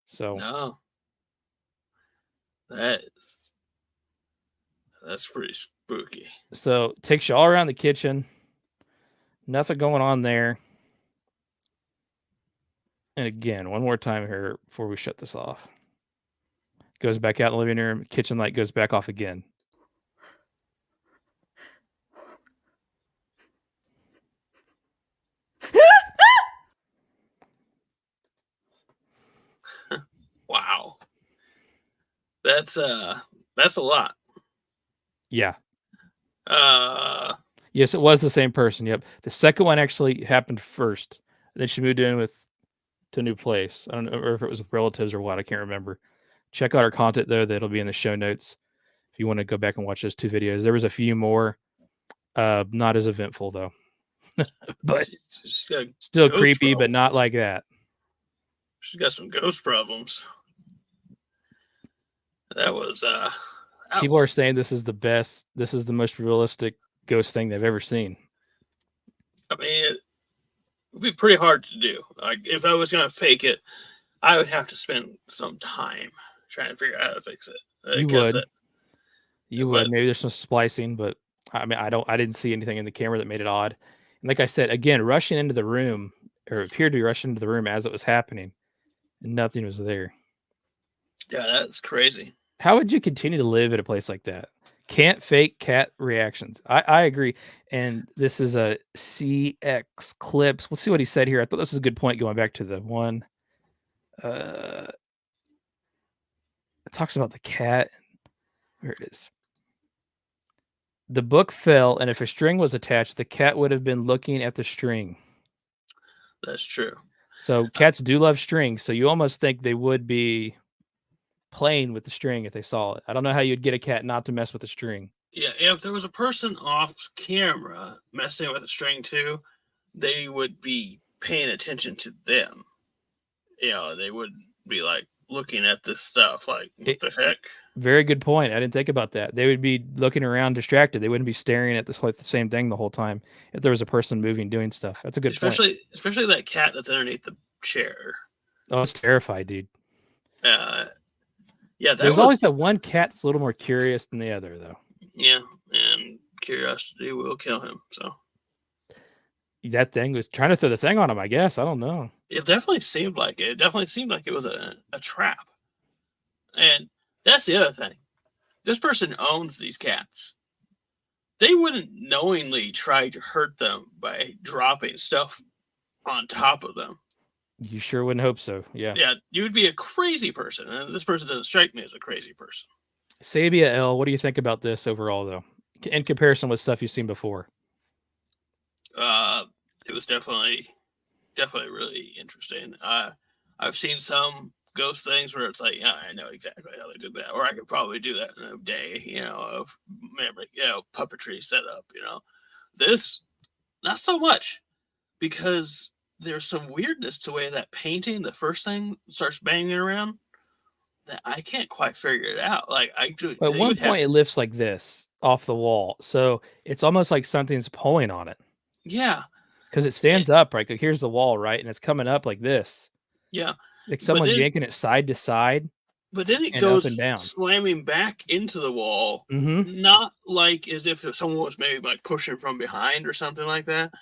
So No. That's pretty spooky. So takes you all around the kitchen. Nothing going on there. And again, one more time here before we shut this off. Goes back out in the living room. Kitchen light goes back off again. Wow. That's a lot. Yeah. Uh Yes, it was the same person. Yep. The second one actually happened first. Then she moved in to a new place. I don't know if it was with relatives or what. I can't remember. Check out our content though. That'll be in the show notes if you want to go back and watch those 2 videos. There was a few more. Not as eventful though. But she's got still ghost creepy, but not problems. like that. She's got some ghost problems. That was People are saying this is the most realistic ghost thing they've ever seen. I mean, it would be pretty hard to do. Like if I was gonna fake it, I would have to spend some time trying to figure out how to fix it. You would. You would. but- Maybe there's some splicing, but I mean, I didn't see anything in the camera that made it odd. And like I said, again, rushing into the room, or appeared to be rushing into the room as it was happening, and nothing was there. Yeah, that's crazy. How would you continue to live at a place like that? Can't fake cat reactions. I agree. And this is a CX Clips. We'll see what he said here. I thought this was a good point going back to the one. It talks about the cat. Where it is. The book fell, and if a string was attached, the cat would have been looking at the string. That's true. So cats do love strings. So you almost think they would be playing with the string if they saw it. I don't know how you'd get a cat not to mess with the string. Yeah, if there was a person off camera messing with a string too, they would be paying attention to them. You know, they would be like looking at this stuff like, what the heck? Very good point. I didn't think about that. They would be looking around distracted. They wouldn't be staring at the same thing the whole time if there was a person moving, doing stuff. That's a good point. Especially that cat that's underneath the chair. Oh, I was terrified, dude. Yeah, There's always that one cat that's a little more curious than the other, though. Yeah, and curiosity will kill him. So that thing was trying to throw the thing on him, I guess. I don't know. It definitely seemed like it. It definitely seemed like it was a trap. And that's the other thing. This person owns these cats. They wouldn't knowingly try to hurt them by dropping stuff on top of them. You sure wouldn't hope so. Yeah. Yeah, you would be a crazy person. And this person doesn't strike me as a crazy person. Sabia L, what do you think about this overall, though, in comparison with stuff you've seen before? It was definitely really interesting. I've seen some ghost things where it's like, yeah, I know exactly how they did that, or I could probably do that in a day, of memory, puppetry setup. This, not so much, because there's some weirdness to the way that painting, the first thing starts banging around, that I can't quite figure it out. Like I do, But at you one would have, point, it lifts like this off the wall, so it's almost like something's pulling on it yeah, because it stands up. Right, like here's the wall, right, and it's coming up like this, yeah. like But someone's then, yanking it side to side but then it and up and goes down. slamming back into the wall, Mm-hmm. not like as if someone was maybe like pushing from behind or something like that.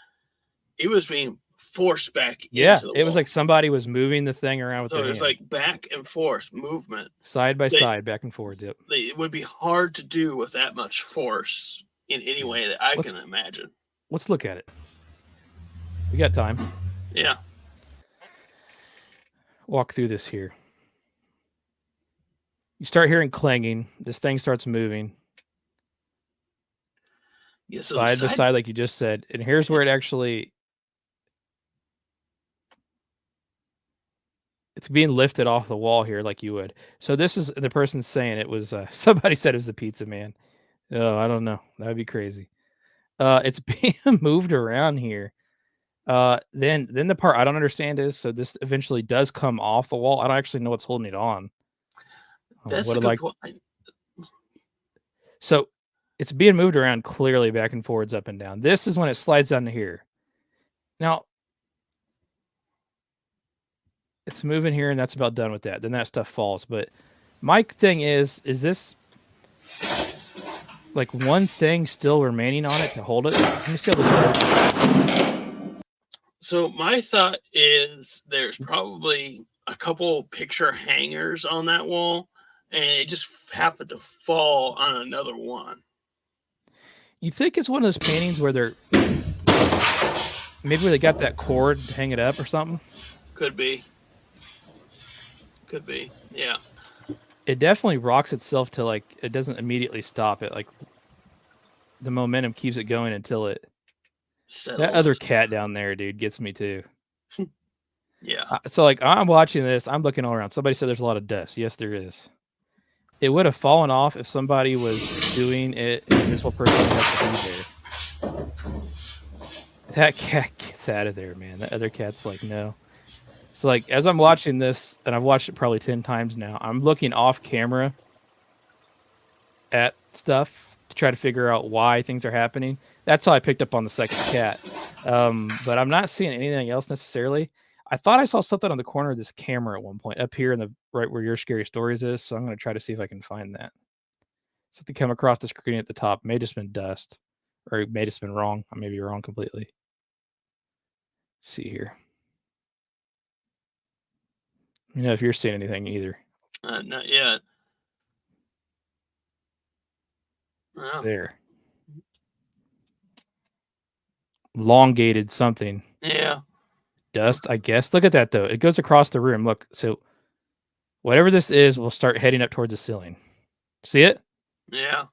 It was being forced back Yeah, into the it was wall. like somebody was moving the thing around with So their it was hands, like back and forth movement. side by They, side, back and forth. Yep. it would be hard to do with that much force in any Yeah. way that I Let's can imagine. let's look at it. We got time. Yeah. Walk through this here. You start hearing clanging. This thing starts moving Yeah. So the side by side, like you just said. And here's where it actually it's being lifted off the wall here, like you would. So this is the person saying it was. Somebody said it was the pizza man. Oh, I don't know. That would be crazy. It's being moved around here. Then the part I don't understand is so this eventually does come off the wall. I don't actually know what's holding it on. That's What a it good like? point. So it's being moved around clearly back and forwards, up and down. This is when it slides down to here. Now it's moving here, and that's about done with that. Then that stuff falls. But my thing is this like one thing still remaining on it to hold it? Let me see how this works. So my thought is there's probably a couple picture hangers on that wall, and it just happened to fall on another one. You think it's one of those paintings where they're maybe where they got that cord to hang it up or something? Could be. Could be. Yeah. It definitely rocks itself to like it doesn't immediately stop it. Like the momentum keeps it going until it. Settles. That other cat down there, dude, gets me too. Yeah. So like I'm watching this, I'm looking all around. Somebody said there's a lot of dust. Yes, there is. It would have fallen off if somebody was doing it. An invisible person would have to be there. That cat gets out of there, man. That other cat's like, no. So like as I'm watching this, and I've watched it probably 10 times now, I'm looking off camera at stuff to try to figure out why things are happening. That's how I picked up on the second cat. But I'm not seeing anything else necessarily. I thought I saw something on the corner of this camera at one point up here in the right where your scary stories is. So I'm going to try to see if I can find that. Something come across the screen at the top. May have just been dust, or it may have just been wrong. I may be wrong completely. Let's see here. You know if you're seeing anything either. Not yet. Oh. There. Elongated something. Yeah. Dust, I guess. Look at that though. It goes across the room. Look, so whatever this is will start heading up towards the ceiling. See it? Yeah.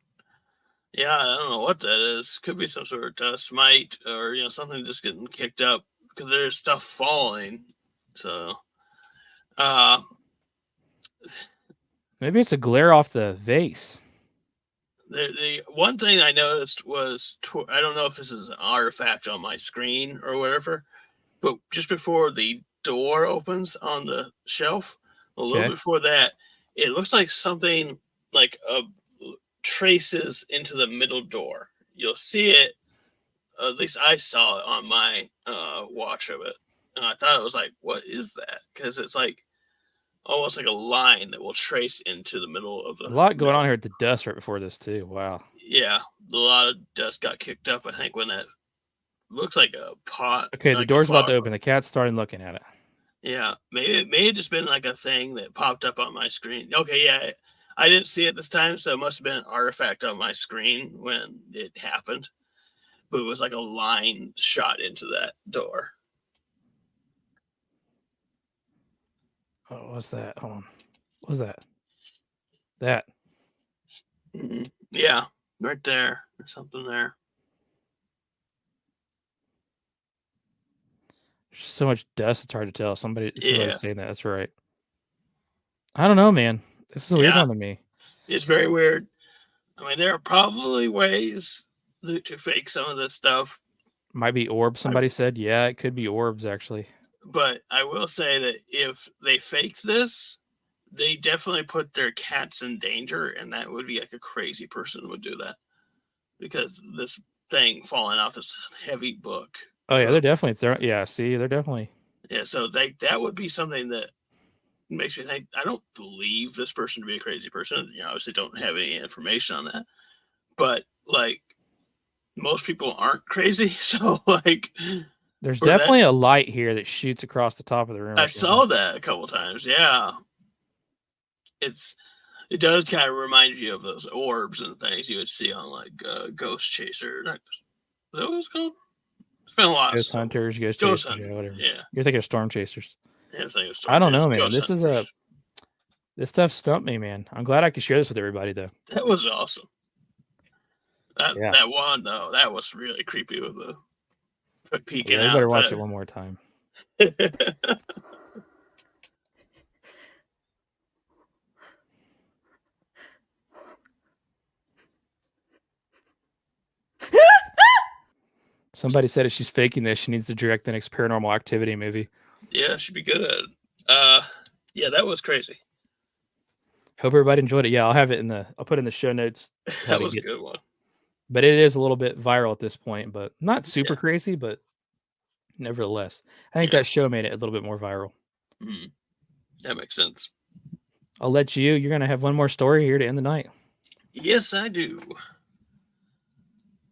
Yeah, I don't know what that is. Could be some sort of dust mite or something just getting kicked up because there's stuff falling. So maybe it's a glare off the vase. the one thing I noticed was I don't know if this is an artifact on my screen or whatever, but just before the door opens on the shelf, a little before that, it looks like something like traces into the middle door. You'll see it. At least I saw it on my watch of it, and I thought it was like, what is that? Because it's like almost like a line that will trace into the middle of the. A lot going on here at the dust right before this too. Wow. Yeah, a lot of dust got kicked up. I think when that looks like a pot. Okay, like the door's about to open. The cat's starting looking at it. Yeah, maybe it may have just been like a thing that popped up on my screen. Okay, yeah, I didn't see it this time, so it must have been an artifact on my screen when it happened. But it was like a line shot into that door. Oh, what's that? Hold on. What was that? That. Mm-hmm. Yeah, right there. There's something there. There's so much dust, it's hard to tell. Somebody's saying that. That's right. I don't know, man. This is a weird one to me. It's very weird. I mean, there are probably ways to fake some of this stuff. Might be orbs. Somebody said, yeah, it could be orbs, actually. But I will say that if they faked this, they definitely put their cats in danger, and that would be like a crazy person would do that because this thing falling off this heavy book. Oh yeah, they're definitely throwing. Yeah, see, they're definitely. Yeah, so that would be something that makes me think. I don't believe this person to be a crazy person. You know, obviously don't have any information on that, but like most people aren't crazy, so like There's for that- definitely a light here that shoots across the top of the room. I saw that a couple times. Yeah, it does kind of remind you of those orbs and things you would see on like Ghost Chaser. Is that what it's called? It's been a lot. Ghost Hunters, Ghost Ghost Chasers, Hunter. yeah, whatever. Yeah, You're thinking of Storm Chasers. yeah, I'm thinking of Storm I don't know, Chasers, man. Ghost This Hunters. this stuff stumped me, man. I'm glad I could share this with everybody, though. That was awesome. Yeah. That one though, that was really creepy with the peeking Yeah, you out. better watch it one more time. Somebody said if she's faking this, she needs to direct the next Paranormal Activity movie. Yeah, she'd be good at it. Yeah, that was crazy. Hope everybody enjoyed it. Yeah, I'll have it I'll put it in the show notes. how That to was a get- good one. But it is a little bit viral at this point, but not super Yeah. crazy, but nevertheless. I think Yeah. that show made it a little bit more viral. Mhm. That makes sense. I'll let you're going to have one more story here to end the night. Yes, I do.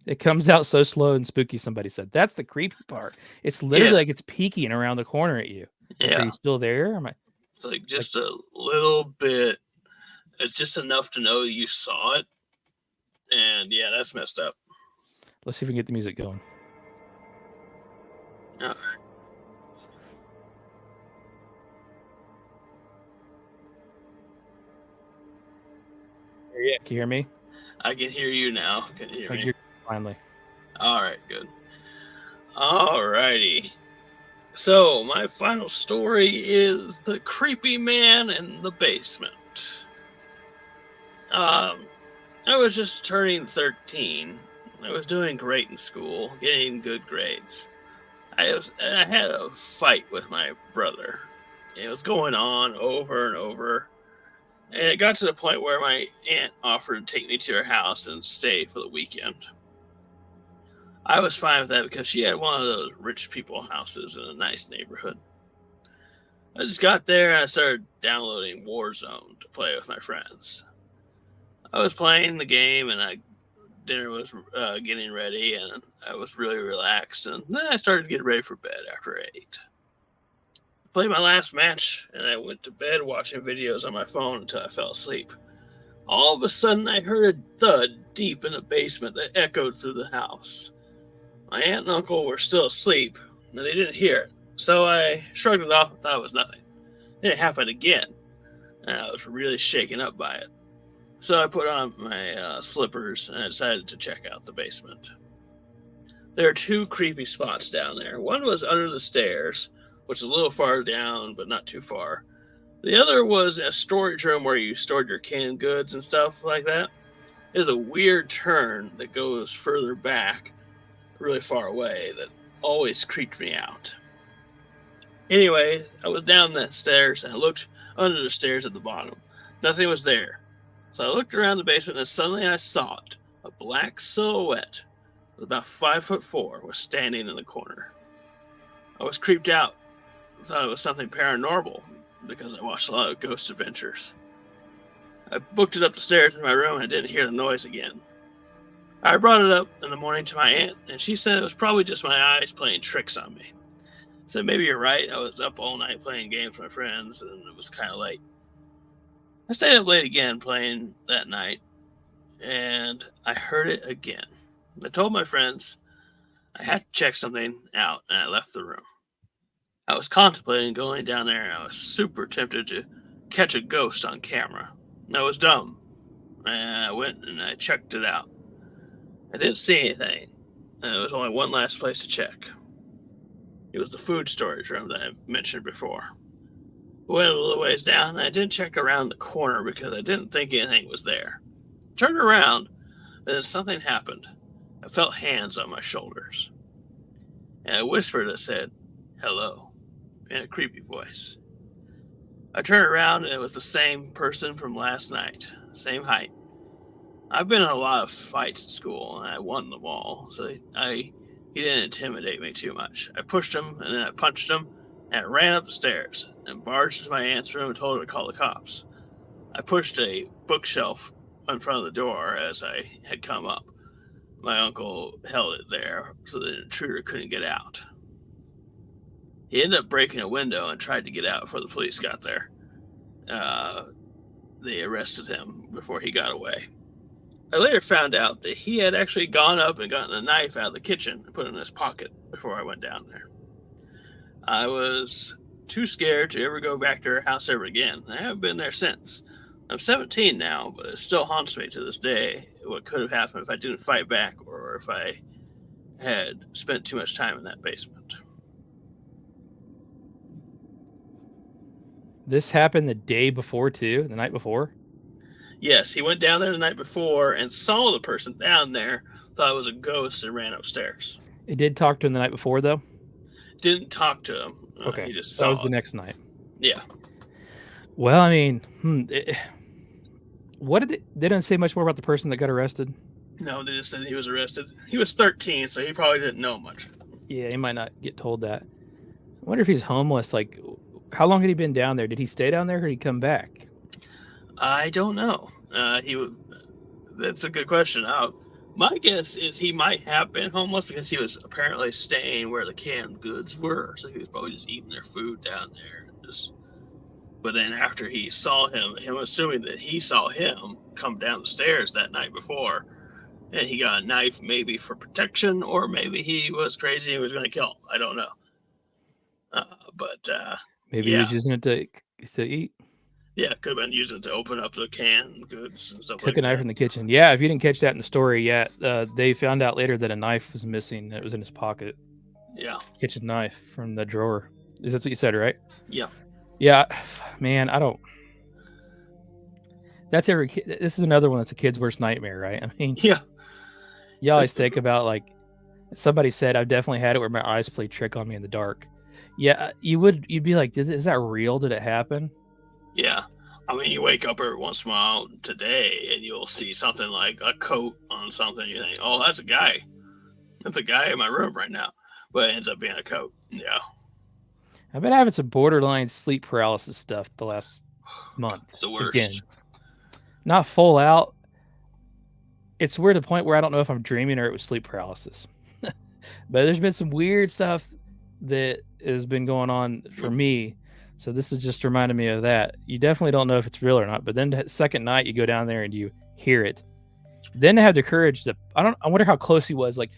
It comes out so slow and spooky, somebody said. That's the creepy part. It's literally Yeah. like it's peeking around the corner at you. Are Yeah, you still there? Am I? it's like just a little bit. It's just enough to know you saw it, and yeah, that's messed up. Let's see if we can get the music going. All right. Yeah, can you hear me? I can hear you now. Can you hear Oh, me? you're finally. All right, good. All righty. So, my final story is the creepy man in the basement. I was just turning 13. I was doing great in school, getting good grades. I had a fight with my brother. It was going on over and over. And it got to the point where my aunt offered to take me to her house and stay for the weekend. I was fine with that because she had one of those rich people houses in a nice neighborhood. I just got there and I started downloading Warzone to play with my friends. I was playing the game and dinner was getting ready and I was really relaxed, and then I started to get ready for bed after 8. I played my last match and I went to bed watching videos on my phone until I fell asleep. All of a sudden I heard a thud deep in the basement that echoed through the house. My aunt and uncle were still asleep, and they didn't hear it, so I shrugged it off and thought it was nothing. Then it happened again, and I was really shaken up by it. So I put on my slippers, and I decided to check out the basement. There are 2 creepy spots down there. One was under the stairs, which is a little far down, but not too far. The other was a storage room where you stored your canned goods and stuff like that. It is a weird turn that goes further back, really far away, that always creeped me out. Anyway, I was down the stairs and I looked under the stairs at the bottom. Nothing was there. So I looked around the basement and suddenly I saw it. A black silhouette, about 5'4", was standing in the corner. I was creeped out. I thought it was something paranormal because I watched a lot of Ghost Adventures. I booked it up the stairs in my room and I didn't hear the noise again. I brought it up in the morning to my aunt, and she said it was probably just my eyes playing tricks on me. I said, maybe you're right. I was up all night playing games with my friends, and it was kind of late. I stayed up late again playing that night, and I heard it again. I told my friends I had to check something out, and I left the room. I was contemplating going down there, and I was super tempted to catch a ghost on camera. I was dumb, and I went and I checked it out. I didn't see anything, and there was only one last place to check. It was the food storage room that I mentioned before. I went a little ways down, and I didn't check around the corner because I didn't think anything was there. I turned around, and then something happened. I felt hands on my shoulders. And a whisper that said, hello. in a creepy voice. I turned around and it was the same person from last night, same height. I've been in a lot of fights at school and I won them all, so he didn't intimidate me too much. I pushed him and then I punched him and I ran up the stairs and barged into my aunt's room and told her to call the cops. I pushed a bookshelf in front of the door as I had come up. My uncle held it there so the intruder couldn't get out. He ended up breaking a window and tried to get out before the police got there. They arrested him before he got away. I later found out that he had actually gone up and gotten a knife out of the kitchen and put it in his pocket before I went down there. I was too scared to ever go back to her house ever again. I haven't been there since. I'm 17 now, but it still haunts me to this day what could have happened if I didn't fight back or if I had spent too much time in that basement. This happened the day before too, the night before? Yes, he went down there the night before and saw the person down there, thought it was a ghost, and ran upstairs. It did talk to him the night before, though? Didn't talk to him. Okay, He just that saw was it. the next night. Yeah. Well, I mean, what did they didn't say much more about the person that got arrested? No, they just said he was arrested. He was 13, so he probably didn't know much. Yeah, he might not get told that. I wonder if he's homeless. Like, how long had he been down there? Did he stay down there or did he come back? I don't know. That's a good question. My guess is he might have been homeless because he was apparently staying where the canned goods were, so he was probably just eating their food down there. But then after he saw him assuming that he saw him come down the stairs that night before, and he got a knife maybe for protection, or maybe he was crazy and was going to kill him. I don't know. Maybe he was using it to eat. Yeah, could have been using it to open up the canned goods and stuff. Took a knife from the kitchen. Yeah, if you didn't catch that in the story yet, they found out later that a knife was missing. It was in his pocket. Yeah. Kitchen knife from the drawer. Is that what you said, right? Yeah. Yeah, man, I don't. That's every kid. This is another one that's a kid's worst nightmare, right? I mean, Yeah. you always think about, like, somebody said, I've definitely had it where my eyes play trick on me in the dark. Yeah, you'd be like, is that real? Did it happen? Yeah. I mean, you wake up every once in a while today and you'll see something like a coat on something. You think, oh, that's a guy. That's a guy in my room right now. But it ends up being a coat. Yeah. I've been having some borderline sleep paralysis stuff the last month. It's the worst. Again, not full out. It's weird to the point where I don't know if I'm dreaming or it was sleep paralysis. But there's been some weird stuff that has been going on for me. So this is just reminding me of that. You definitely don't know if it's real or not. But then the second night you go down there and you hear it. Then to have the courage to, I wonder how close he was. Like,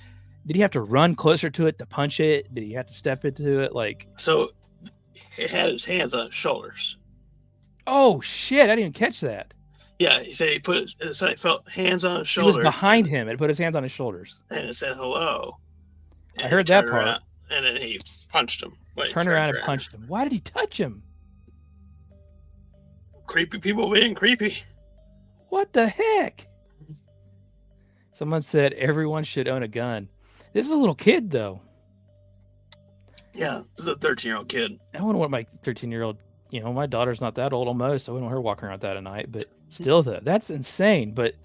did he have to run closer to it to punch it? Did he have to step into it? Like, so he had his hands on his shoulders. Oh shit! I didn't even catch that. Yeah, he said he felt hands on his He shoulders. was behind him and put his hands on his shoulders. And it said hello. I heard that part. Around, and then he punched him. Turned around and punched him. Why did he touch him? Creepy people being creepy. What the heck? Someone said everyone should own a gun. This is a little kid, though. Yeah, this is a 13-year-old kid. I wouldn't want my 13-year-old, my daughter's not that old almost. I wouldn't want her walking around that at night. But still, though, that's insane. But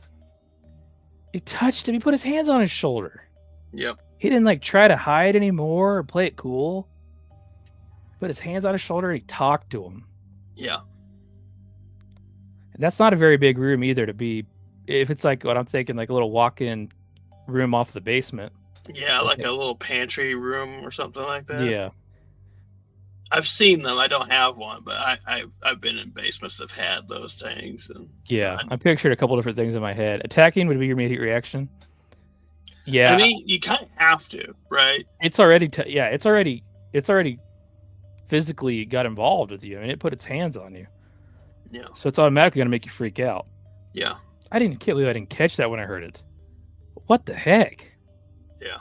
he touched him. He put his hands on his shoulder. Yep. He didn't, try to hide anymore or play it cool. Put his hands on his shoulder and he talked to him. Yeah. And that's not a very big room either to be, if it's like what I'm thinking, like a little walk-in room off the basement. Yeah, like a little pantry room or something like that. Yeah. I've seen them. I don't have one, but I've been in basements that have had those things. And yeah, I pictured a couple different things in my head. Attacking would be your immediate reaction. Yeah. I mean, you kind of have to, right? It's already, it's already physically got involved with you. I mean, it put its hands on you. Yeah. So it's automatically going to make you freak out. Yeah. I can't believe I didn't catch that when I heard it. What the heck? Yeah.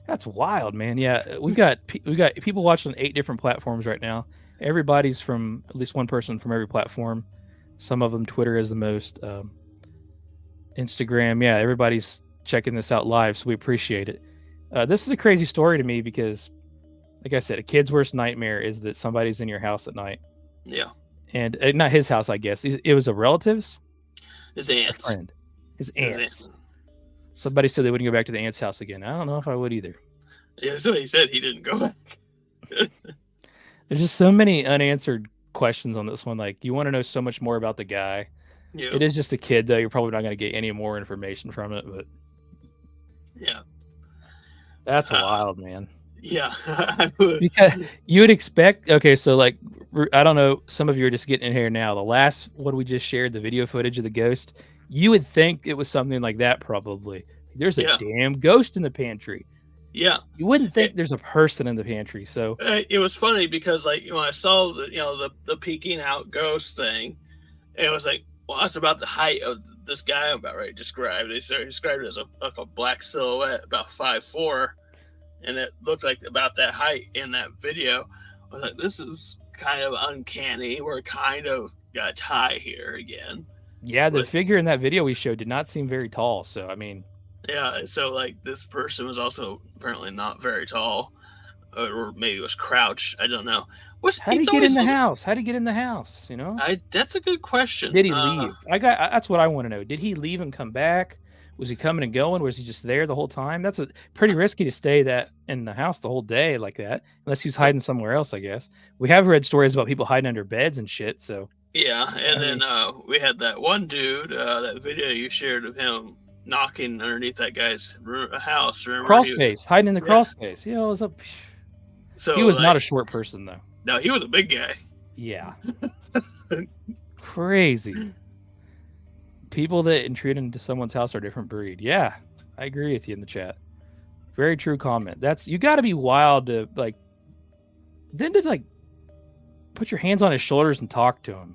That's wild, man. Yeah, we got people watching on 8 different platforms right now. Everybody's from at least one person from every platform. Some of them Twitter is the most. Instagram, yeah, everybody's checking this out live, so we appreciate it. This is a crazy story to me because like I said, a kid's worst nightmare is that somebody's in your house at night, Yeah. and not his house, I guess. It was a relative's His aunts. friend, his His aunts. aunts. Somebody said they wouldn't go back to the aunt's house again. I don't know if I would either. Yeah, so he said he didn't go back. There's just so many unanswered questions on this one. Like, you want to know so much more about the guy. Yeah. It is just a kid, though. You're probably not going to get any more information from it, but Yeah. that's wild, man. Yeah. I would. Because you would expect, okay, so like, I don't know, some of you are just getting in here now. The last one we just shared, the video footage of the ghost, you would think it was something like that, probably. There's a Yeah. damn ghost in the pantry. Yeah. You wouldn't think there's a person in the pantry. So It was funny because, like, when I saw the peeking out ghost thing, it was like, well, that's about the height of this guy I'm about ready to describe. They described it as a black silhouette, about 5'4", and it looked like about that height in that video. I was like, this is kind of uncanny. We're kind of got a tie here again. yeah, the But- figure in that video we showed did not seem very tall. So, I mean, Yeah, so like this person was also apparently not very tall, or maybe was crouched. I don't know. how did he get in the house? How did he get in the house? You know? That's a good question. Did he leave? That's what I want to know. Did he leave and come back? Was he coming and going? Was he just there the whole time? That's pretty risky to stay that in the house the whole day like that, unless he was hiding somewhere else, I guess. We have read stories about people hiding under beds and shit. So Yeah, and then we had that one dude, that video you shared of him knocking underneath that guy's house. Remember? crawl space, hiding in the Yeah. crawl space. Yeah, it was up. So He was not a like, short person though. No, he was a big guy. Yeah. Crazy. People that intrude into someone's house are a different breed. Yeah, I agree with you in the chat. Very true comment. You got to be wild to like, then to like put your hands on his shoulders and talk to him.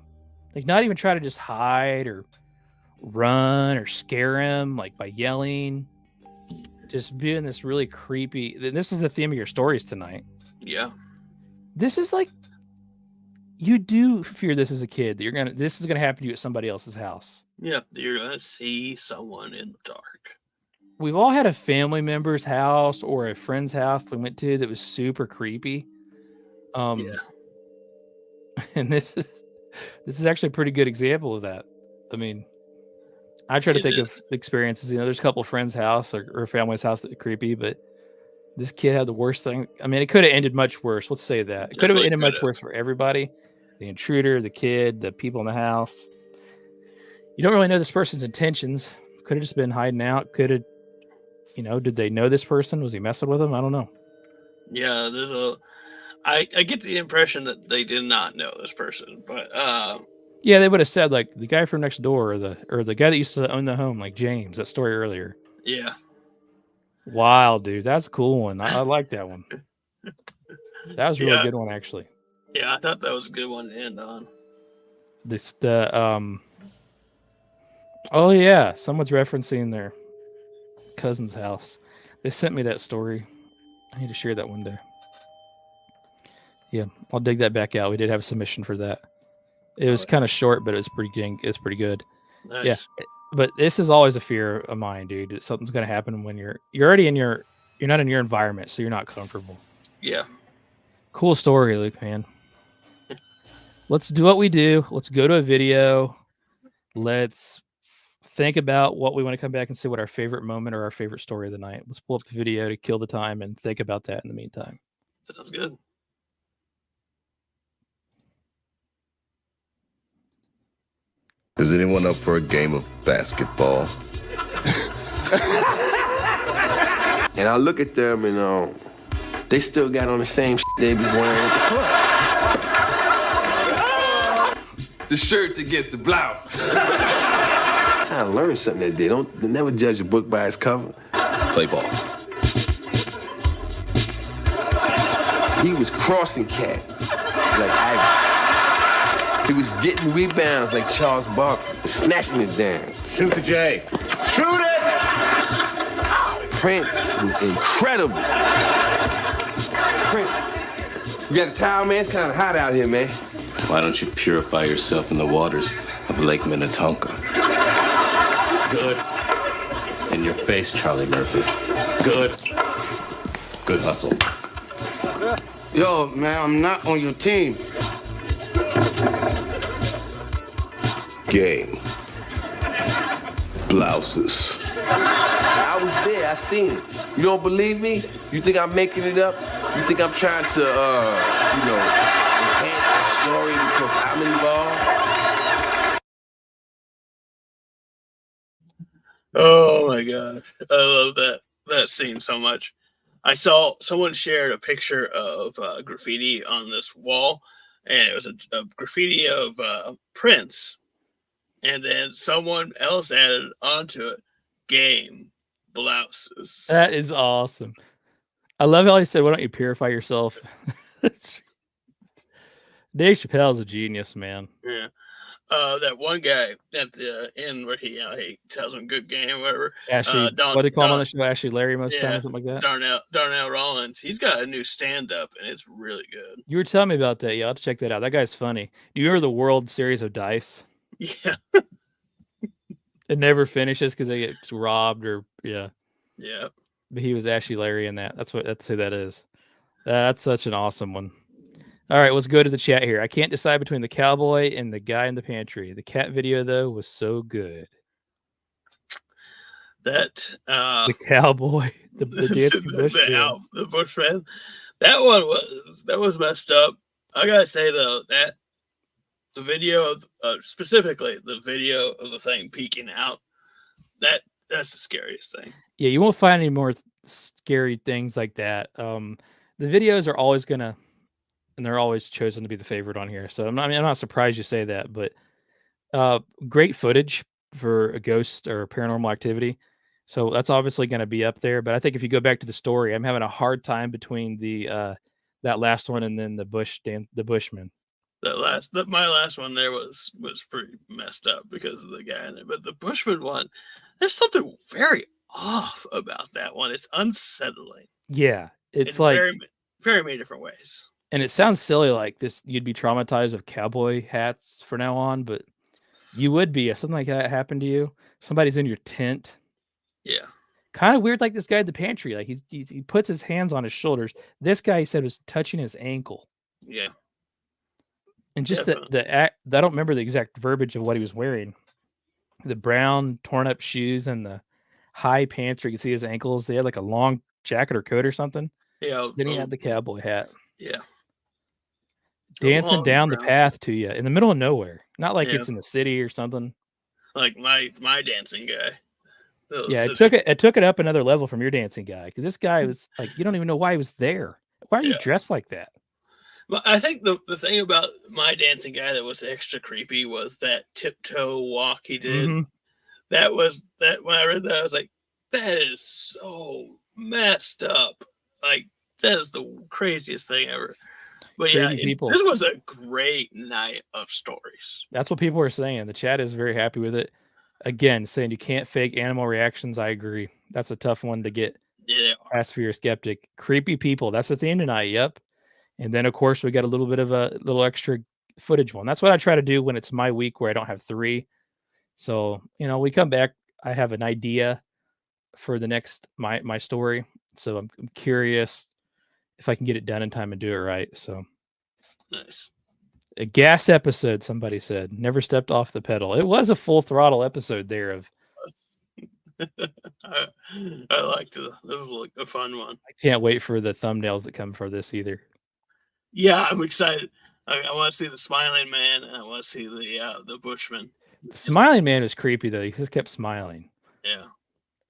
Like, not even try to just hide or run or scare him like by yelling. Just being this really creepy. This is the theme of your stories tonight. Yeah. This is like, you do fear this as a kid that this is gonna happen to you at somebody else's house. Yeah, you're gonna see someone in the dark. We've all had a family member's house or a friend's house we went to that was super creepy. Yeah. And this is actually a pretty good example of that. I mean, I try to It think of is. experiences. There's a couple of friends' house or family's house that are creepy, but this kid had the worst thing. I mean, it could have ended much worse. Let's say that. It could have Definitely ended much could've. worse for everybody. The intruder, the kid, the people in the house. You don't really know this person's intentions. Could have just been hiding out. Could have, did they know this person? Was he messing with them? I don't know. Yeah, I get the impression that they did not know this person, but Yeah, they would have said like the guy from next door or the guy that used to own the home, like James, that story earlier. yeah. Wow, dude, that's a cool one. I like that one. That was a really Yeah. good one, actually. Yeah, I thought that was a good one to end on. Oh yeah, someone's referencing their cousin's house. They sent me that story. I need to share that one day. Yeah, I'll dig that back out. We did have a submission for that. It was kind of short, but it's pretty good. Nice. But this is always a fear of mine, dude. That something's gonna happen when you're already you're not in your environment, so you're not comfortable. Yeah. Cool story, Luke, man. Let's do what we do. Let's go to a video. Let's think about what we want to come back and see what our favorite moment or our favorite story of the night. Let's pull up the video to kill the time and think about that in the meantime. Sounds good. Is anyone up for a game of basketball? And I look at them and they still got on the same they be wearing at the club. The shirts against the blouse. I learned something that day. Don't never judge a book by its cover. Play ball. He was crossing cats like Ivy. He was getting rebounds like Charles Barkley, snatching it down. Shoot the J. Shoot it! Prince was incredible. Prince, you got a towel, man? It's kind of hot out here, man. Why don't you purify yourself in the waters of Lake Minnetonka? Good. In your face, Charlie Murphy. Good. Good hustle. Yo, man, I'm not on your team. Game. Blouses. I was there. I seen it. You don't believe me? You think I'm making it up? You think I'm trying to, enhance the story because I'm involved? Oh my gosh, I love that scene so much. I saw someone shared a picture of graffiti on this wall, and it was a graffiti of Prince, and then someone else added onto it, "Game blouses." That is awesome. I love how he said, "Why don't you purify yourself?" Dave Chappelle's a genius, man. Yeah. That one guy at the end where he tells him good game, whatever. Ashley, what do they call him on the show? Ashley Larry most of the time, or something like that. Darnell Rollins. He's got a new stand-up, and it's really good. You were telling me about that. Yeah, I'll have to check that out. That guy's funny. Do you remember the World Series of Dice? Yeah. It never finishes because they get robbed or Yeah. But he was Ashley Larry in that. That's who that is. That's such an awesome one. All right, let's go to the chat here. I can't decide between the cowboy and the guy in the pantry. The cat video though was so good. That the cowboy, the dancing bush, the bushman. That one was messed up. I gotta say though that the video of specifically the video of the thing peeking out, that's the scariest thing. Yeah, you won't find any more scary things like that. The videos are always gonna, and they're always chosen to be the favorite on here. So I'm not surprised you say that, but great footage for a ghost or paranormal activity. So that's obviously going to be up there. But I think if you go back to the story, I'm having a hard time between the that last one and then the Bushman. My last one there was pretty messed up because of the guy in it. But the Bushman one, there's something very off about that one. It's unsettling. Yeah, it's in like very many different ways. And it sounds silly, like this. You'd be traumatized of cowboy hats from now on, but you would be if something like that happened to you. Somebody's in your tent. Yeah. Kind of weird, like this guy at the pantry. Like he puts his hands on his shoulders. This guy, he said, was touching his ankle. Yeah. And just the act. I don't remember the exact verbiage of what he was wearing. The brown torn up shoes and the high pants where you can see his ankles. They had like a long jacket or coat or something. Yeah. Then he had the cowboy hat. Yeah. Dancing down the path to you in the middle of nowhere. Not like it's in the city or something. Like my dancing guy. Yeah, it took it up another level from your dancing guy, because this guy was like, you don't even know why he was there. Why are you dressed like that? Well, I think the thing about my dancing guy that was extra creepy was that tiptoe walk he did. Mm-hmm. That when I read that, I was like, that is so messed up. Like, that is the craziest thing ever. But this was a great night of stories. That's what people are saying. The chat is very happy with it. Again, saying you can't fake animal reactions. I agree. That's a tough one to get past for your skeptic. Creepy people. That's the theme tonight. Yep. And then, of course, we got a little bit of a little extra footage one. That's what I try to do when it's my week where I don't have 3. So, we come back. I have an idea for the next my story. So I'm curious if I can get it done in time and do it right. So nice. A gas episode, somebody said. Never stepped off the pedal. It was a full throttle episode there of. I liked it. It was like a fun one. I can't wait for the thumbnails that come for this either. Yeah, I'm excited. I want to see the smiling man, and I want to see the Bushman. The smiling man was creepy though. He just kept smiling. Yeah.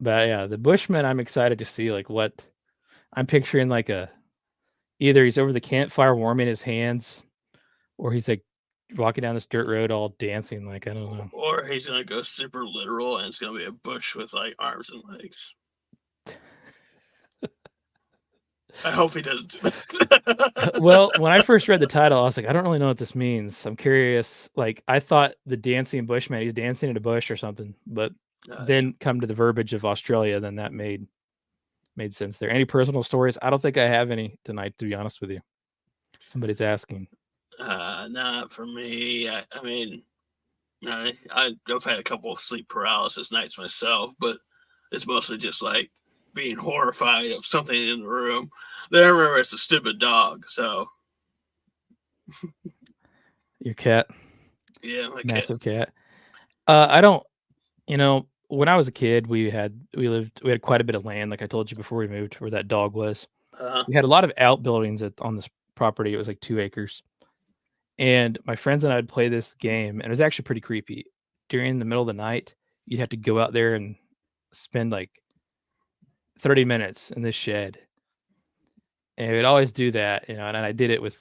But yeah, the Bushman, I'm excited to see like what I'm picturing, like either he's over the campfire warming his hands, or he's like walking down this dirt road all dancing. Like, I don't know. Or he's going to go super literal and it's going to be a bush with like arms and legs. I hope he doesn't do that. Well, when I first read the title, I was like, I don't really know what this means. I'm curious. Like, I thought the dancing Bushman, he's dancing in a bush or something, but then come to the verbiage of Australia, then that made sense there. Any personal stories? I don't think I have any tonight, to be honest with you. Somebody's asking. Not for me. I mean, I've had a couple of sleep paralysis nights myself, but it's mostly just like being horrified of something in the room. Then I remember it's a stupid dog. So Your cat, yeah, my cat. massive cat. I don't, when I was a kid, we had quite a bit of land, like I told you before we moved, where that dog was. We had a lot of outbuildings on this property. It was like 2 acres. And my friends and I would play this game, and it was actually pretty creepy. During the middle of the night, you'd have to go out there and spend like 30 minutes in this shed. And we'd always do that, and I did it with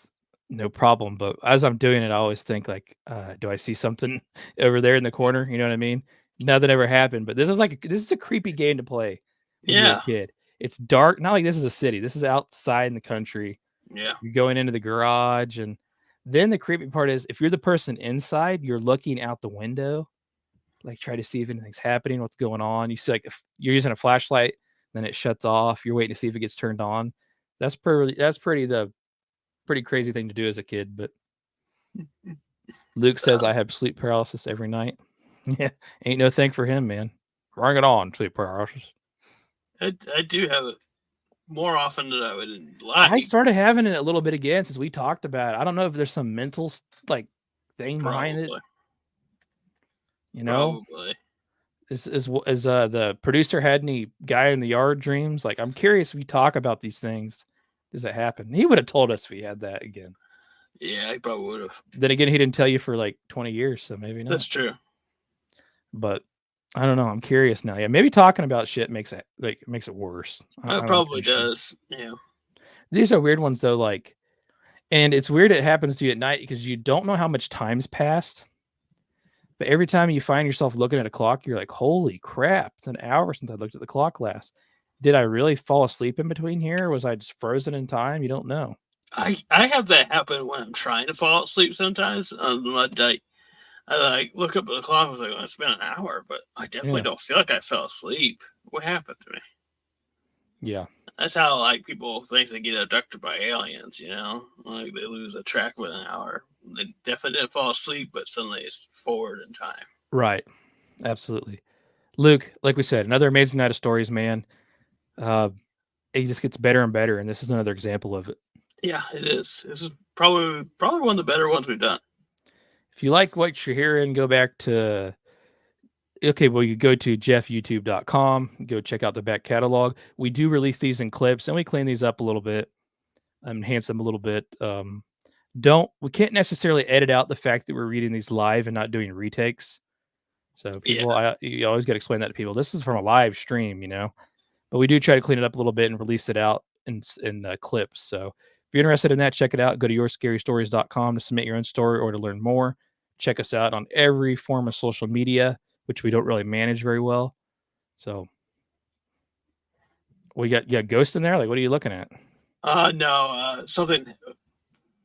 no problem. But as I'm doing it, I always think like, do I see something over there in the corner? You know what I mean? Nothing ever happened. But this is a creepy game to play when you're a kid. It's dark. Not like this is a city. This is outside in the country. Yeah. You're going into the garage, and then the creepy part is if you're the person inside, you're looking out the window, like try to see if anything's happening, what's going on. You see, like if you're using a flashlight, then it shuts off. You're waiting to see if it gets turned on. That's pretty crazy thing to do as a kid. But Luke says I have sleep paralysis every night. Yeah, ain't no thing for him, man. Bring it on, sleep paralysis. I do have it more often than I would like. I started having it a little bit again since we talked about it. I don't know if there's some mental thing behind it. Probably. Is the producer had any guy in the yard dreams? Like, I'm curious if we talk about these things. Does it happen? He would have told us if he had that again. Yeah, he probably would have. Then again, he didn't tell you for like 20 years, so maybe not. That's true. But I don't know. I'm curious now. Yeah, maybe talking about shit makes it worse. It probably does. Yeah. These are weird ones though. And it's weird it happens to you at night because you don't know how much time's passed. But every time you find yourself looking at a clock, you're like, holy crap, it's an hour since I looked at the clock last. Did I really fall asleep in between here? Or was I just frozen in time? You don't know. I have that happen when I'm trying to fall asleep sometimes on my date. I look up at the clock and I was like, well, it's been an hour, but I definitely don't feel like I fell asleep. What happened to me? Yeah. That's how people think they get abducted by aliens, Like they lose a track with an hour. They definitely didn't fall asleep, but suddenly it's forward in time. Right. Absolutely. Luke, like we said, another amazing night of stories, man. It just gets better and better, and this is another example of it. Yeah, it is. This is probably one of the better ones we've done. If you like what you're hearing, go back to you go to jeffyoutube.com, go check out the back catalog. We do release these in clips, and we clean these up a little bit, enhance them a little bit. We can't necessarily edit out the fact that we're reading these live and not doing retakes. So people, you always got to explain that to people. This is from a live stream, but we do try to clean it up a little bit and release it out in clips. So if you're interested in that, check it out. Go to yourscarystories.com to submit your own story or to learn more. Check us out on every form of social media, which we don't really manage very well. So we got Ghost in there. Like, what are you looking at? No, something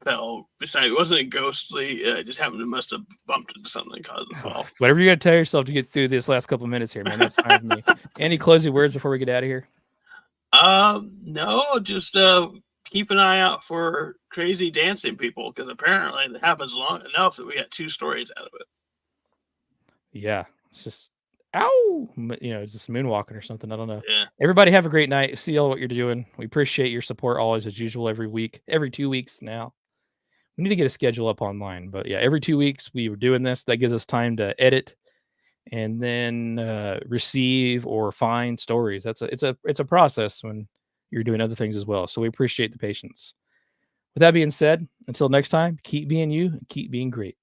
fell beside. It wasn't a ghostly. It just must have bumped into something and caused the fall. Whatever you got to tell yourself to get through this last couple of minutes here, man. That's fine with me. Any closing words before we get out of here? No, just keep an eye out for crazy dancing people, because apparently it happens long enough that we got 2 stories out of it. Yeah, it's just just moonwalking or something. I don't know. Yeah. Everybody have a great night. See all what you're doing. We appreciate your support always, as usual, every week, every 2 weeks now. We need to get a schedule up online, but yeah, every 2 weeks we were doing this. That gives us time to edit and then receive or find stories. It's a process when you're doing other things as well. So we appreciate the patience. With that being said, until next time, keep being you and keep being great.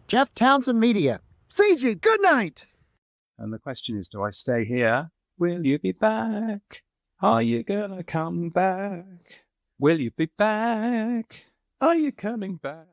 Jeff Townsend Media. CG, good night. And the question is, do I stay here? Will you be back? Are you gonna come back? Will you be back? Are you coming back?